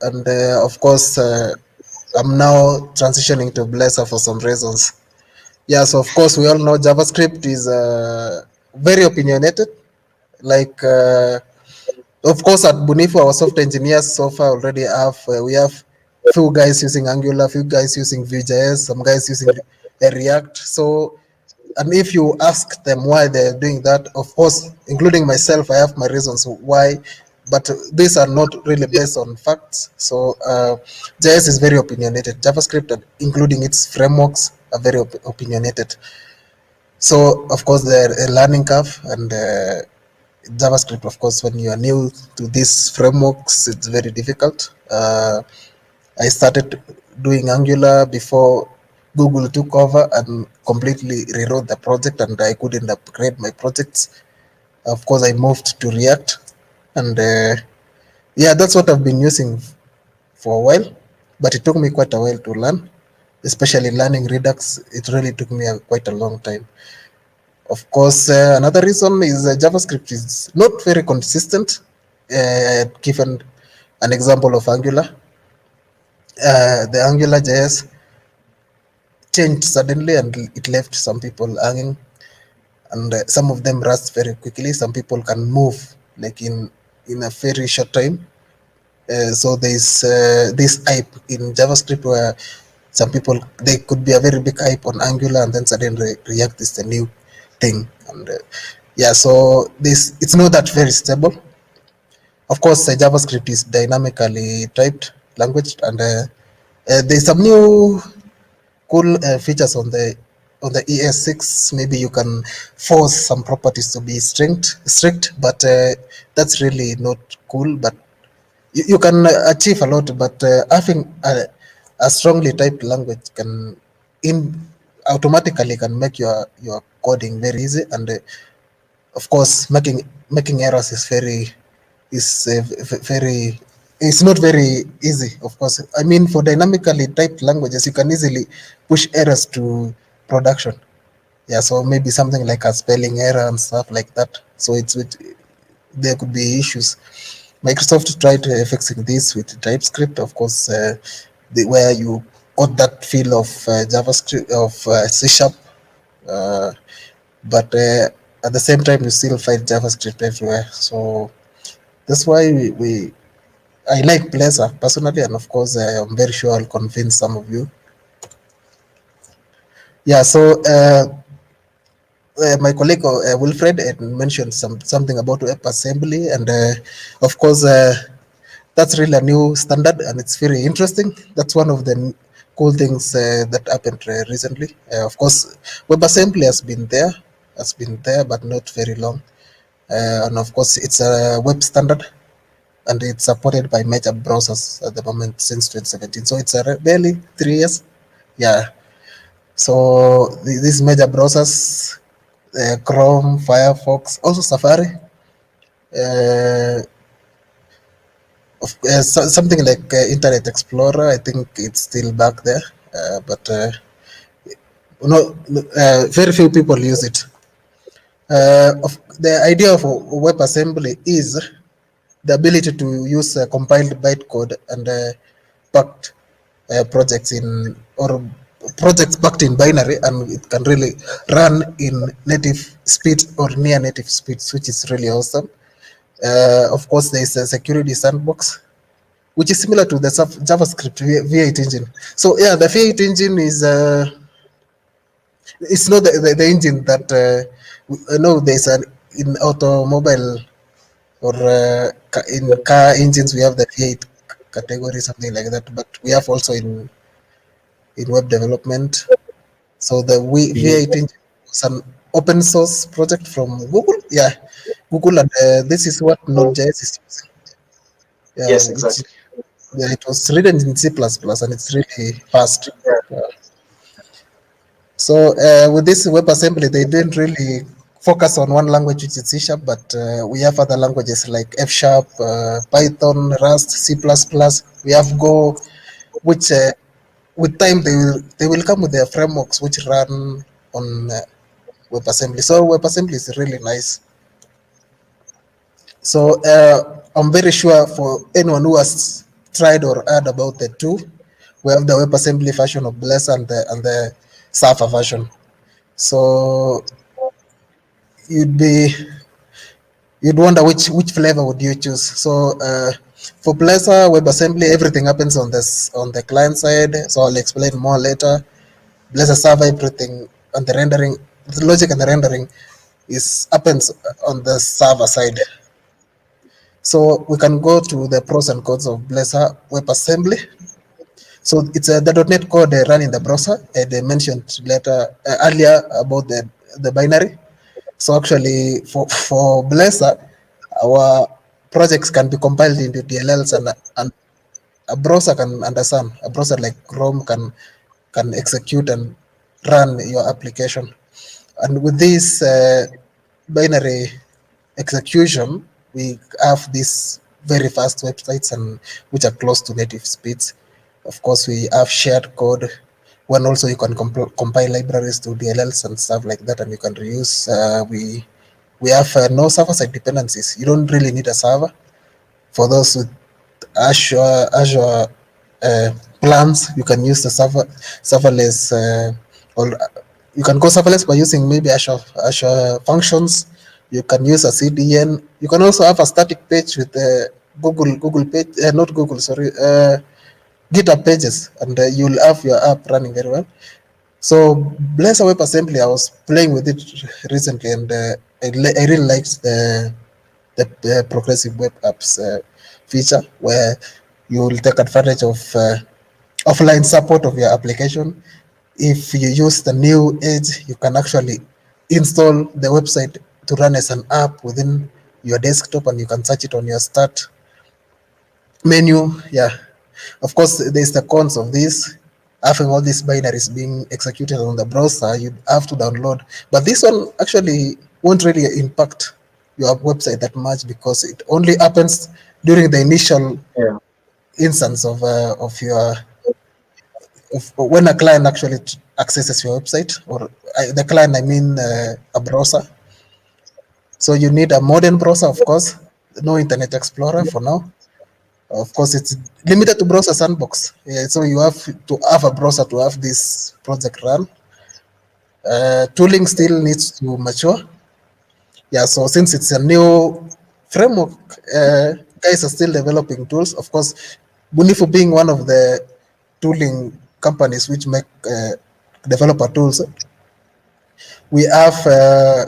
and of course, I'm now transitioning to Blazor for some reasons. Yeah, so of course we all know JavaScript is very opinionated. Like, of course, at Bunifu, our software engineers so far already have we have few guys using Angular, few guys using Vue.js, some guys using React. So and if you ask them why they're doing that, of course, including myself, I have my reasons why, but these are not really based on facts. So JS is very opinionated. JavaScript, including its frameworks, are very opinionated. So of course, the learning curve and JavaScript, of course, when you are new to these frameworks, it's very difficult. I started doing Angular before Google took over and completely rewrote the project, and I couldn't upgrade my projects. Of course, I moved to React, and yeah, that's what I've been using for a while, but it took me quite a while to learn, especially learning Redux. It really took me quite a long time. Of course, another reason is JavaScript is not very consistent. Given an example of Angular, the Angular JS changed suddenly and it left some people hanging, and some of them rust very quickly. Some people can move like in a very short time. So there's this hype in JavaScript where some people, they could be a very big hype on Angular, and then suddenly React is the new thing. And yeah, so this, it's not that very stable. Of course, JavaScript is dynamically typed language, and there's some new cool features on the ES6. Maybe you can force some properties to be strict, but that's really not cool. But you can achieve a lot. But having a strongly typed language can automatically can make your coding very easy, and of course making errors is very it's not very easy. Of course, I mean, for dynamically typed languages, you can easily push errors to production. Yeah, so maybe something like a spelling error and stuff like that. So there could be issues. Microsoft tried fixing this with TypeScript, of course, where you got that feel of JavaScript, of C#, but at the same time you still find JavaScript everywhere. So that's why I like Blazor personally, and of course I'm very sure I'll convince some of you. Yeah, so my colleague Wilfred mentioned something about WebAssembly, and of course that's really a new standard, and it's very interesting. That's one of the cool things that happened recently. Of course, WebAssembly has been there, but not very long. And of course, it's a web standard, and it's supported by major browsers at the moment since 2017. So it's barely 3 years. Yeah. So these major browsers, Chrome, Firefox, also Safari, something like Internet Explorer. I think it's still back there, but very few people use it. The idea of WebAssembly is the ability to use compiled bytecode and packed projects packed in binary, and it can really run in native speed or near native speeds, which is really awesome. Of course, there is a security sandbox, which is similar to the JavaScript V8 engine. So yeah, the V8 engine is it's not the engine that there's an in automobile or in car engines we have the V8 category, something like that, but we have also in web development. So the V8 engine is an open source project from Google. Yeah, Google, and this is what Node.js is using. Yeah,
yes, exactly.
Yeah, it was written in C++, and it's really fast. So with this WebAssembly, they didn't really focus on one language, which is C#, but we have other languages like F#, Python, Rust, C++. We have Go, which with time they will come with their frameworks which run on WebAssembly. So WebAssembly is really nice. So I'm very sure for anyone who has tried or heard about the two, we have the WebAssembly version of Blazor and the Surfer version. So you'd wonder which flavor would you choose. So for Blazor WebAssembly, everything happens on the client side. So I'll explain more later. Blazor Server, everything, and the rendering the logic and the rendering happens on the server side. So we can go to the pros and cons of Blazor WebAssembly. So it's the .NET code run in the browser. They mentioned earlier about the binary. So actually, for Blazor, our projects can be compiled into DLLs, and a browser can understand. A browser like Chrome can execute and run your application. And with this binary execution, we have these very fast websites and which are close to native speeds. Of course, we have shared code. One also you can compile libraries to DLLs and stuff like that, and you can reuse. We have no server-side dependencies. You don't really need a server. For those with Azure plans, you can use the serverless, or you can go serverless by using maybe Azure functions. You can use a CDN. You can also have a static page with Google page, not Google, sorry, GitHub pages, and you'll have your app running very well. So Blazor WebAssembly, I was playing with it recently, and I really liked the progressive web apps feature, where you will take advantage of offline support of your application. If you use the new Edge, you can actually install the website to run as an app within your desktop, and you can search it on your start menu. Yeah, of course, there's the cons of this. Having all these binaries being executed on the browser, you have to download. But this one actually won't really impact your website that much, because it only happens during the initial instance of your when a client actually accesses your website, or the client, I mean a browser. So you need a modern browser, of course. No Internet Explorer for now. Of course, it's limited to browser sandbox. Yeah, so you have to have a browser to have this project run. Tooling still needs to mature. Yeah, so since it's a new framework, guys are still developing tools. Of course, Bunifu being one of the tooling companies which make developer tools, we have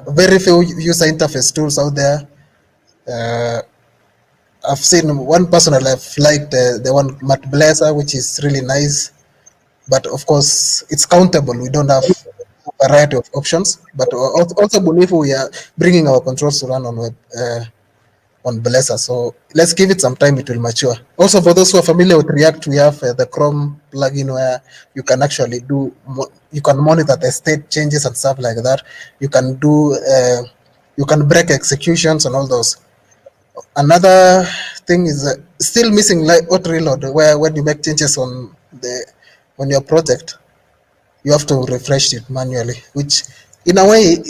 very few user interface tools out there. I've seen one personally, I've liked the one Matt Blazor, which is really nice. But of course, it's countable. We don't have a variety of options. But also Bunifu, we are bringing our controls to run on web on Blazor. So let's give it some time; it will mature. Also, for those who are familiar with React, we have the Chrome plugin where you can actually you can monitor the state changes and stuff like that. You can do you can break executions and all those. Another thing is still missing like auto reload, where when you make changes on your project, you have to refresh it manually, which in a way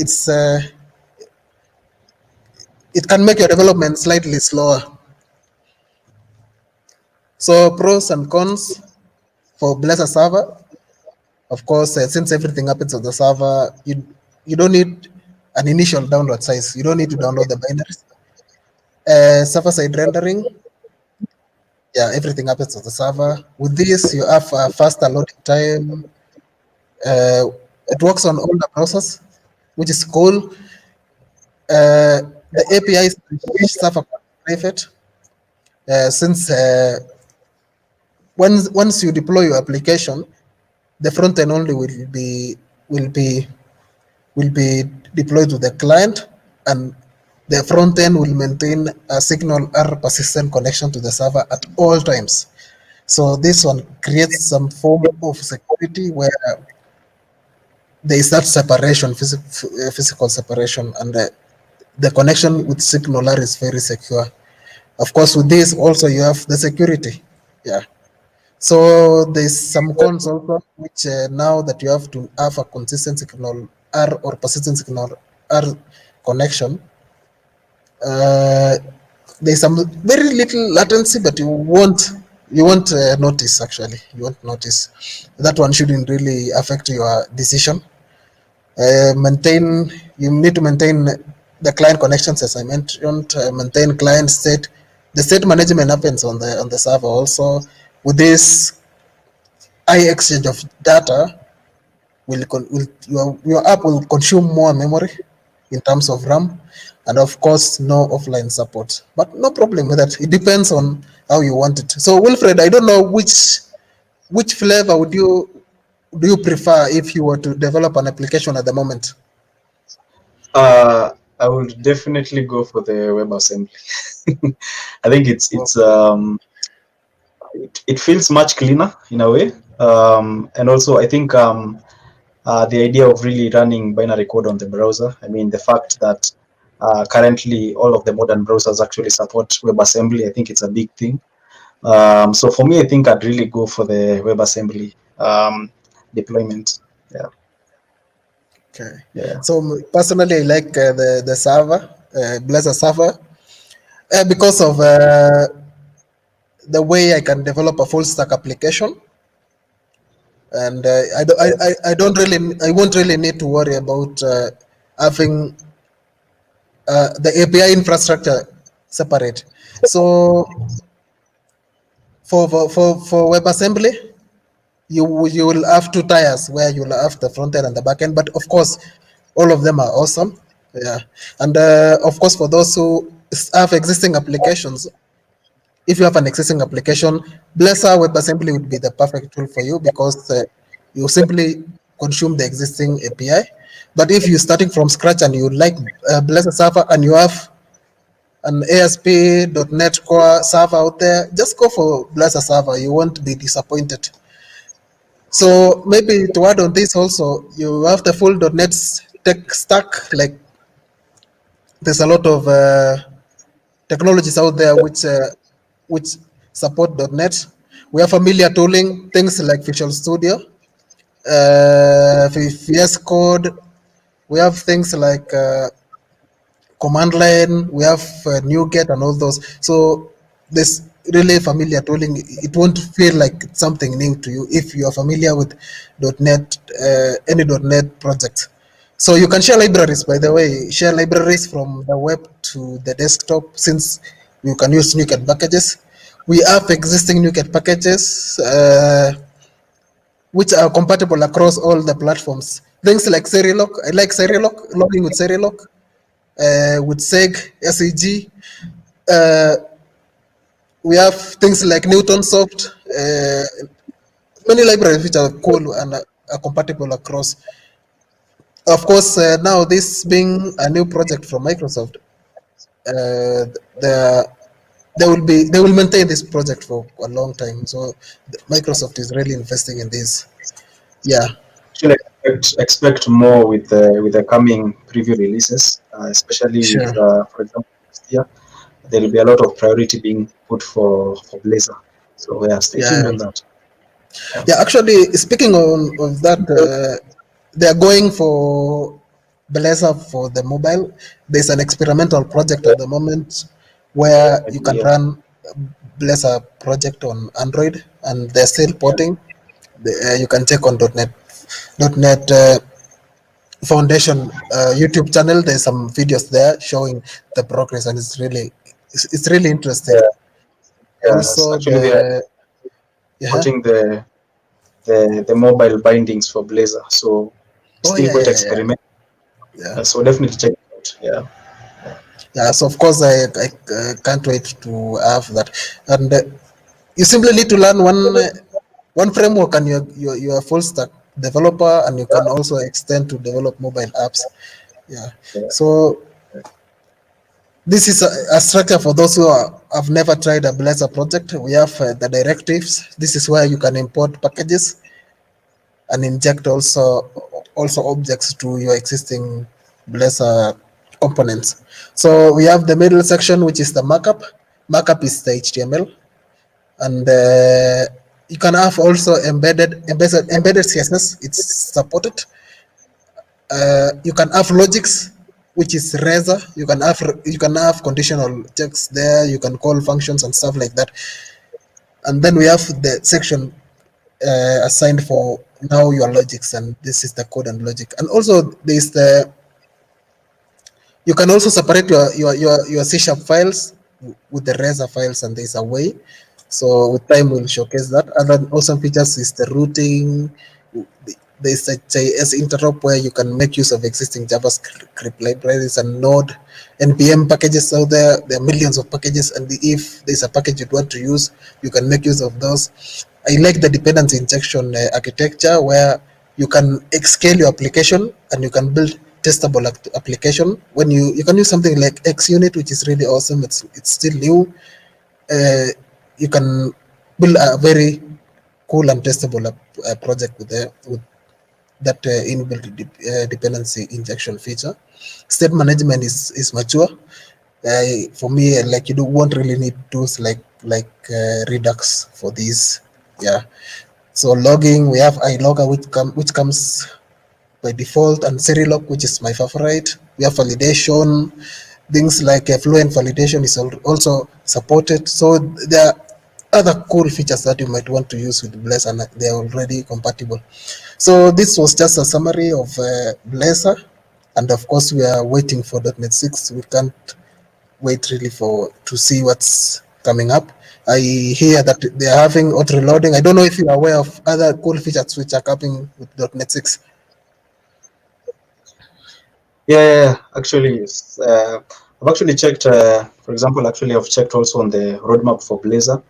it can make your development slightly slower. So pros and cons for Blazor server. Of course, since everything happens on the server, you don't need an initial download size. You don't need to download the binaries. Server-side rendering. Yeah, everything happens on the server. With this, you have a faster loading time. It works on all the browsers, which is cool. The API is server private. Since once you deploy your application, the front end only will be deployed to the client, and the front end will maintain a signal R persistent connection to the server at all times. So this one creates some form of security where there is that separation, physical separation, and the connection with signal R is very secure. Of course, with this also you have the security. Yeah. So there's some cons also, which now that you have to have a consistent signal R or persistent signal R connection, there's some very little latency, but you won't notice. Actually, you won't notice. That one shouldn't really affect your decision. You need to maintain the client connections, as I mentioned. Maintain client state. The state management happens on the server also. With this high exchange of data, your app will consume more memory in terms of RAM, and of course no offline support. But no problem with that. It depends on how you want it. So Wilfred, I don't know which flavor do you prefer if you were to develop an application at the moment?
I would definitely go for the WebAssembly. I think it feels much cleaner in a way, and also I think the idea of really running binary code on the browser. I mean, the fact that currently all of the modern browsers actually support WebAssembly, I think it's a big thing. So for me, I think I'd really go for the WebAssembly deployment. Yeah.
Okay.
Yeah.
So personally, I like the server, Blazor server, because of the way I can develop a full stack application, and I won't really need to worry about having the API infrastructure separate. So for WebAssembly, you will have two tiers where you'll have the front end and the back end, but of course all of them are awesome. Yeah. And of course, for those who have existing applications, if you have an existing application, Blazor WebAssembly would be the perfect tool for you, because you simply consume the existing API. But if you're starting from scratch and you like Blazor server and you have an ASP.NET Core server out there, just go for Blazor server. You won't be disappointed. So maybe to add on this also, you have the full .NET tech stack. Like, there's a lot of technologies out there which support .NET. We have familiar tooling, things like Visual Studio, VS Code. We have things like command line. We have NuGet and all those. So there's really familiar tooling. It won't feel like something new to you if you are familiar with .NET, any .NET project. So you can share libraries, by the way, share libraries from the web to the desktop, since you can use NuGet packages. We have existing NuGet packages which are compatible across all the platforms. Things like Serilock. I like Serilock, logging with Serilock, with SEG. We have things like NewtonSoft, many libraries which are cool and are compatible across. Of course, now this being a new project from Microsoft, they will maintain this project for a long time. So Microsoft is really investing in this. Yeah.
Actually, expect more with the coming preview releases, especially with, for example, next year. There will be a lot of priority being put for Blazor. So yeah, stay tuned on that.
Yeah, actually, speaking of that, they are going for Blazor for the mobile. There's an experimental project at the moment where you can run Blazor project on Android, and they're still porting. You can check on .NET Foundation YouTube channel. There's some videos there showing the progress, and it's really interesting.
Yeah,
Also,
actually putting the mobile bindings for Blazor, so still quite experimental.
Yeah.
So definitely check it out. Yeah.
Yeah, so of course I can't wait to have that, and you simply need to learn one framework, and you're a full stack developer, and you can also extend to develop mobile apps. Yeah. So this is a structure for those who have never tried a Blazor project. We have the directives. This is where you can import packages and inject also objects to your existing Blazor components. So we have the middle section, which is the markup. Markup is the HTML, and you can have also embedded CSS. It's supported. You can have logics, which is razor. You can have conditional checks there. You can call functions and stuff like that. And then we have the section assigned for now your logics, and this is the code and logic. And also there's you can also separate your C# files with the razor files, and there's a way. So with time we'll showcase that. Other awesome features is the routing. there's a JS interop where you can make use of existing JavaScript libraries and Node NPM packages out there. There are millions of packages, and if there's a package you want to use, you can make use of those. I like the dependency injection architecture where you can scale your application and you can build testable application. When you can use something like XUnit, which is really awesome. It's still new. You can build a very cool and testable project with that inbuilt dependency injection feature. State management is mature. For me, like you won't really need tools like Redux for these. Yeah. So logging, we have iLogger which comes by default, and Serilog, which is my favorite. We have validation, things like Fluent validation is also supported. So there are other cool features that you might want to use with Blazor, and they are already compatible. So this was just a summary of Blazor, and of course we are waiting for .NET 6. We can't wait really to see what's coming up. I hear that they are having auto reloading. I don't know if you are aware of other cool features which are coming with .NET 6.
Yeah, actually, I've actually checked, for example, I've checked also on the roadmap for Blazor.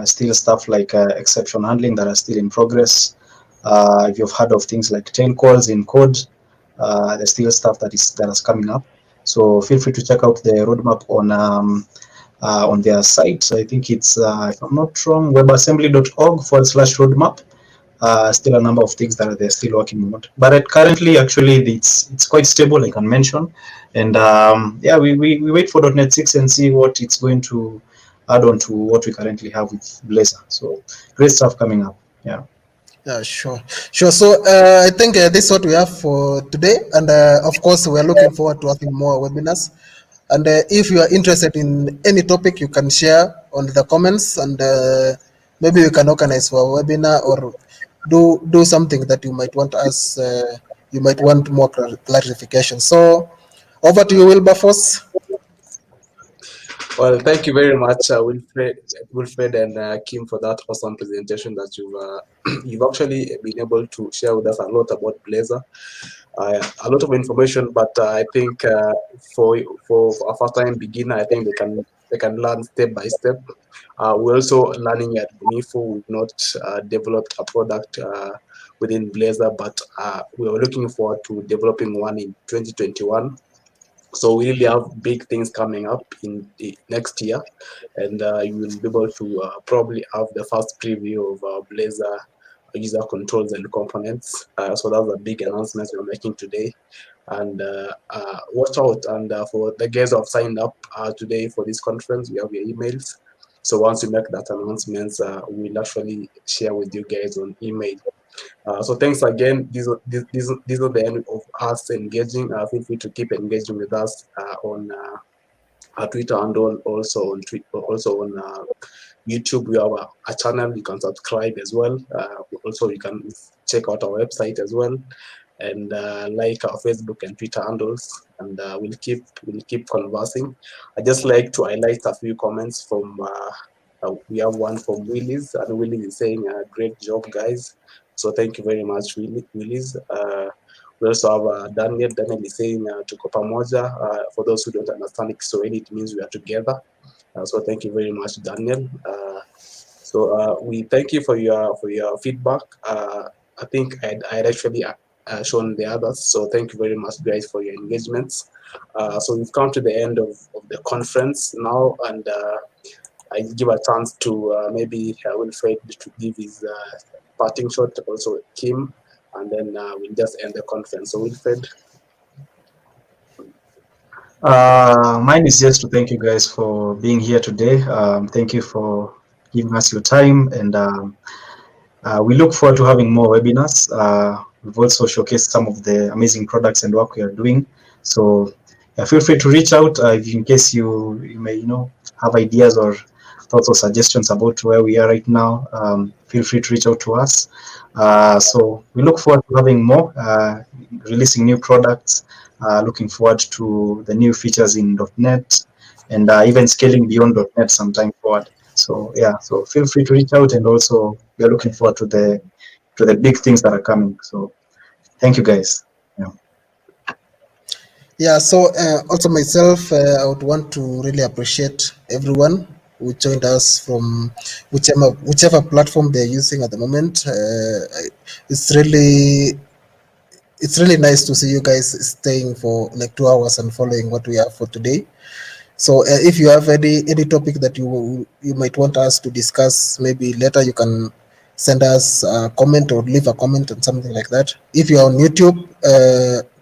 Still stuff like exception handling that are still in progress. If you've heard of things like tail calls in code, there's still stuff that is coming up. So feel free to check out the roadmap on their site. I think it's, if I'm not wrong, webassembly.org/roadmap. Still a number of things that they're still working on. But currently, actually, it's quite stable, I can mention. And yeah, we wait for .NET 6 and see what it's going to add on to what we currently have with Blazor. So great stuff coming up. Yeah.
Yeah, sure. So I think this is what we have for today. And of course, we're looking forward to having more webinars. And if you are interested in any topic, you can share on the comments, and maybe we can organize for a webinar or do something that you might want us, you might want more clarification. So over to you, Wilberforce.
Well, thank you very much, Wilfred and Kim, for that awesome presentation that you've actually been able to share with us a lot about Blazor. A lot of information, but I think for a first-time beginner, I think they can learn step by step. We're also learning at Bunifu. We've not developed a product within Blazor, but we are looking forward to developing one in 2021. So we really have big things coming up in the next year, and you will be able to probably have the first preview of Blazor user controls and components. So that's a big announcement we're making today. And watch out. And for the guys who have signed up today for this conference, we have your emails. So once we make that announcement, we'll actually share with you guys on email. So thanks again. These are the end of us engaging. Feel free to keep engaging with us on our Twitter and also on YouTube. We have a channel. You can subscribe as well. Also, you can check out our website as well, and like our Facebook and Twitter handles. And we'll keep conversing. I just like to highlight a few comments from. We have one from Willis, and Willis is saying, "Great job, guys." So thank you very much, Willis. We also have Daniel. Daniel is saying tuko pamoja. For those who don't understand Kiswahili, it means we are together. So thank you very much, Daniel. So we thank you for your feedback. I think I'd actually shown the others. So thank you very much, guys, for your engagements. So we've come to the end of the conference now, and I give a chance to maybe Wilfred to give his parting shot, also Kim, and then we'll just end the conference. So Wilfred.
Mine is just to thank you guys for being here today. Thank you for giving us your time, and we look forward to having more webinars. We've also showcased some of the amazing products and work we are doing. So feel free to reach out in case you may have ideas or thoughts or suggestions about where we are right now. Feel free to reach out to us. So we look forward to having more, releasing new products, looking forward to the new features in .NET, and even scaling beyond .NET sometime forward. So yeah, so feel free to reach out, and also we are looking forward to the the big things that are coming. So thank you guys. Yeah.
Yeah, so also myself, I would want to really appreciate everyone who joined us from whichever platform they're using at the moment. It's really it's really nice to see you guys staying for like 2 hours and following what we have for today. So if you have any topic that you might want us to discuss, maybe later you can send us a comment or leave a comment and something like that. If you're on YouTube,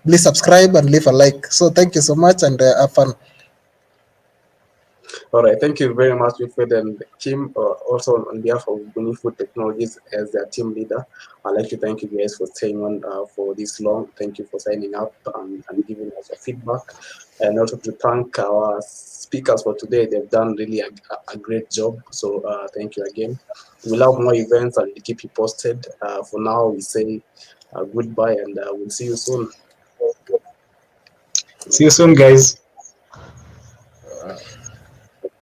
please subscribe and leave a like. So thank you so much and have fun.
All right, thank you very much, Wilfred and Kim. Also, on behalf of Bunifu Technologies as their team leader, I'd like to thank you guys for staying on for this long. Thank you for signing up and giving us your feedback. And also to thank our speakers for today. They've done really a great job. So thank you again. We'll have more events and we'll keep you posted. For now, we say goodbye and we'll see you soon.
See you soon, guys.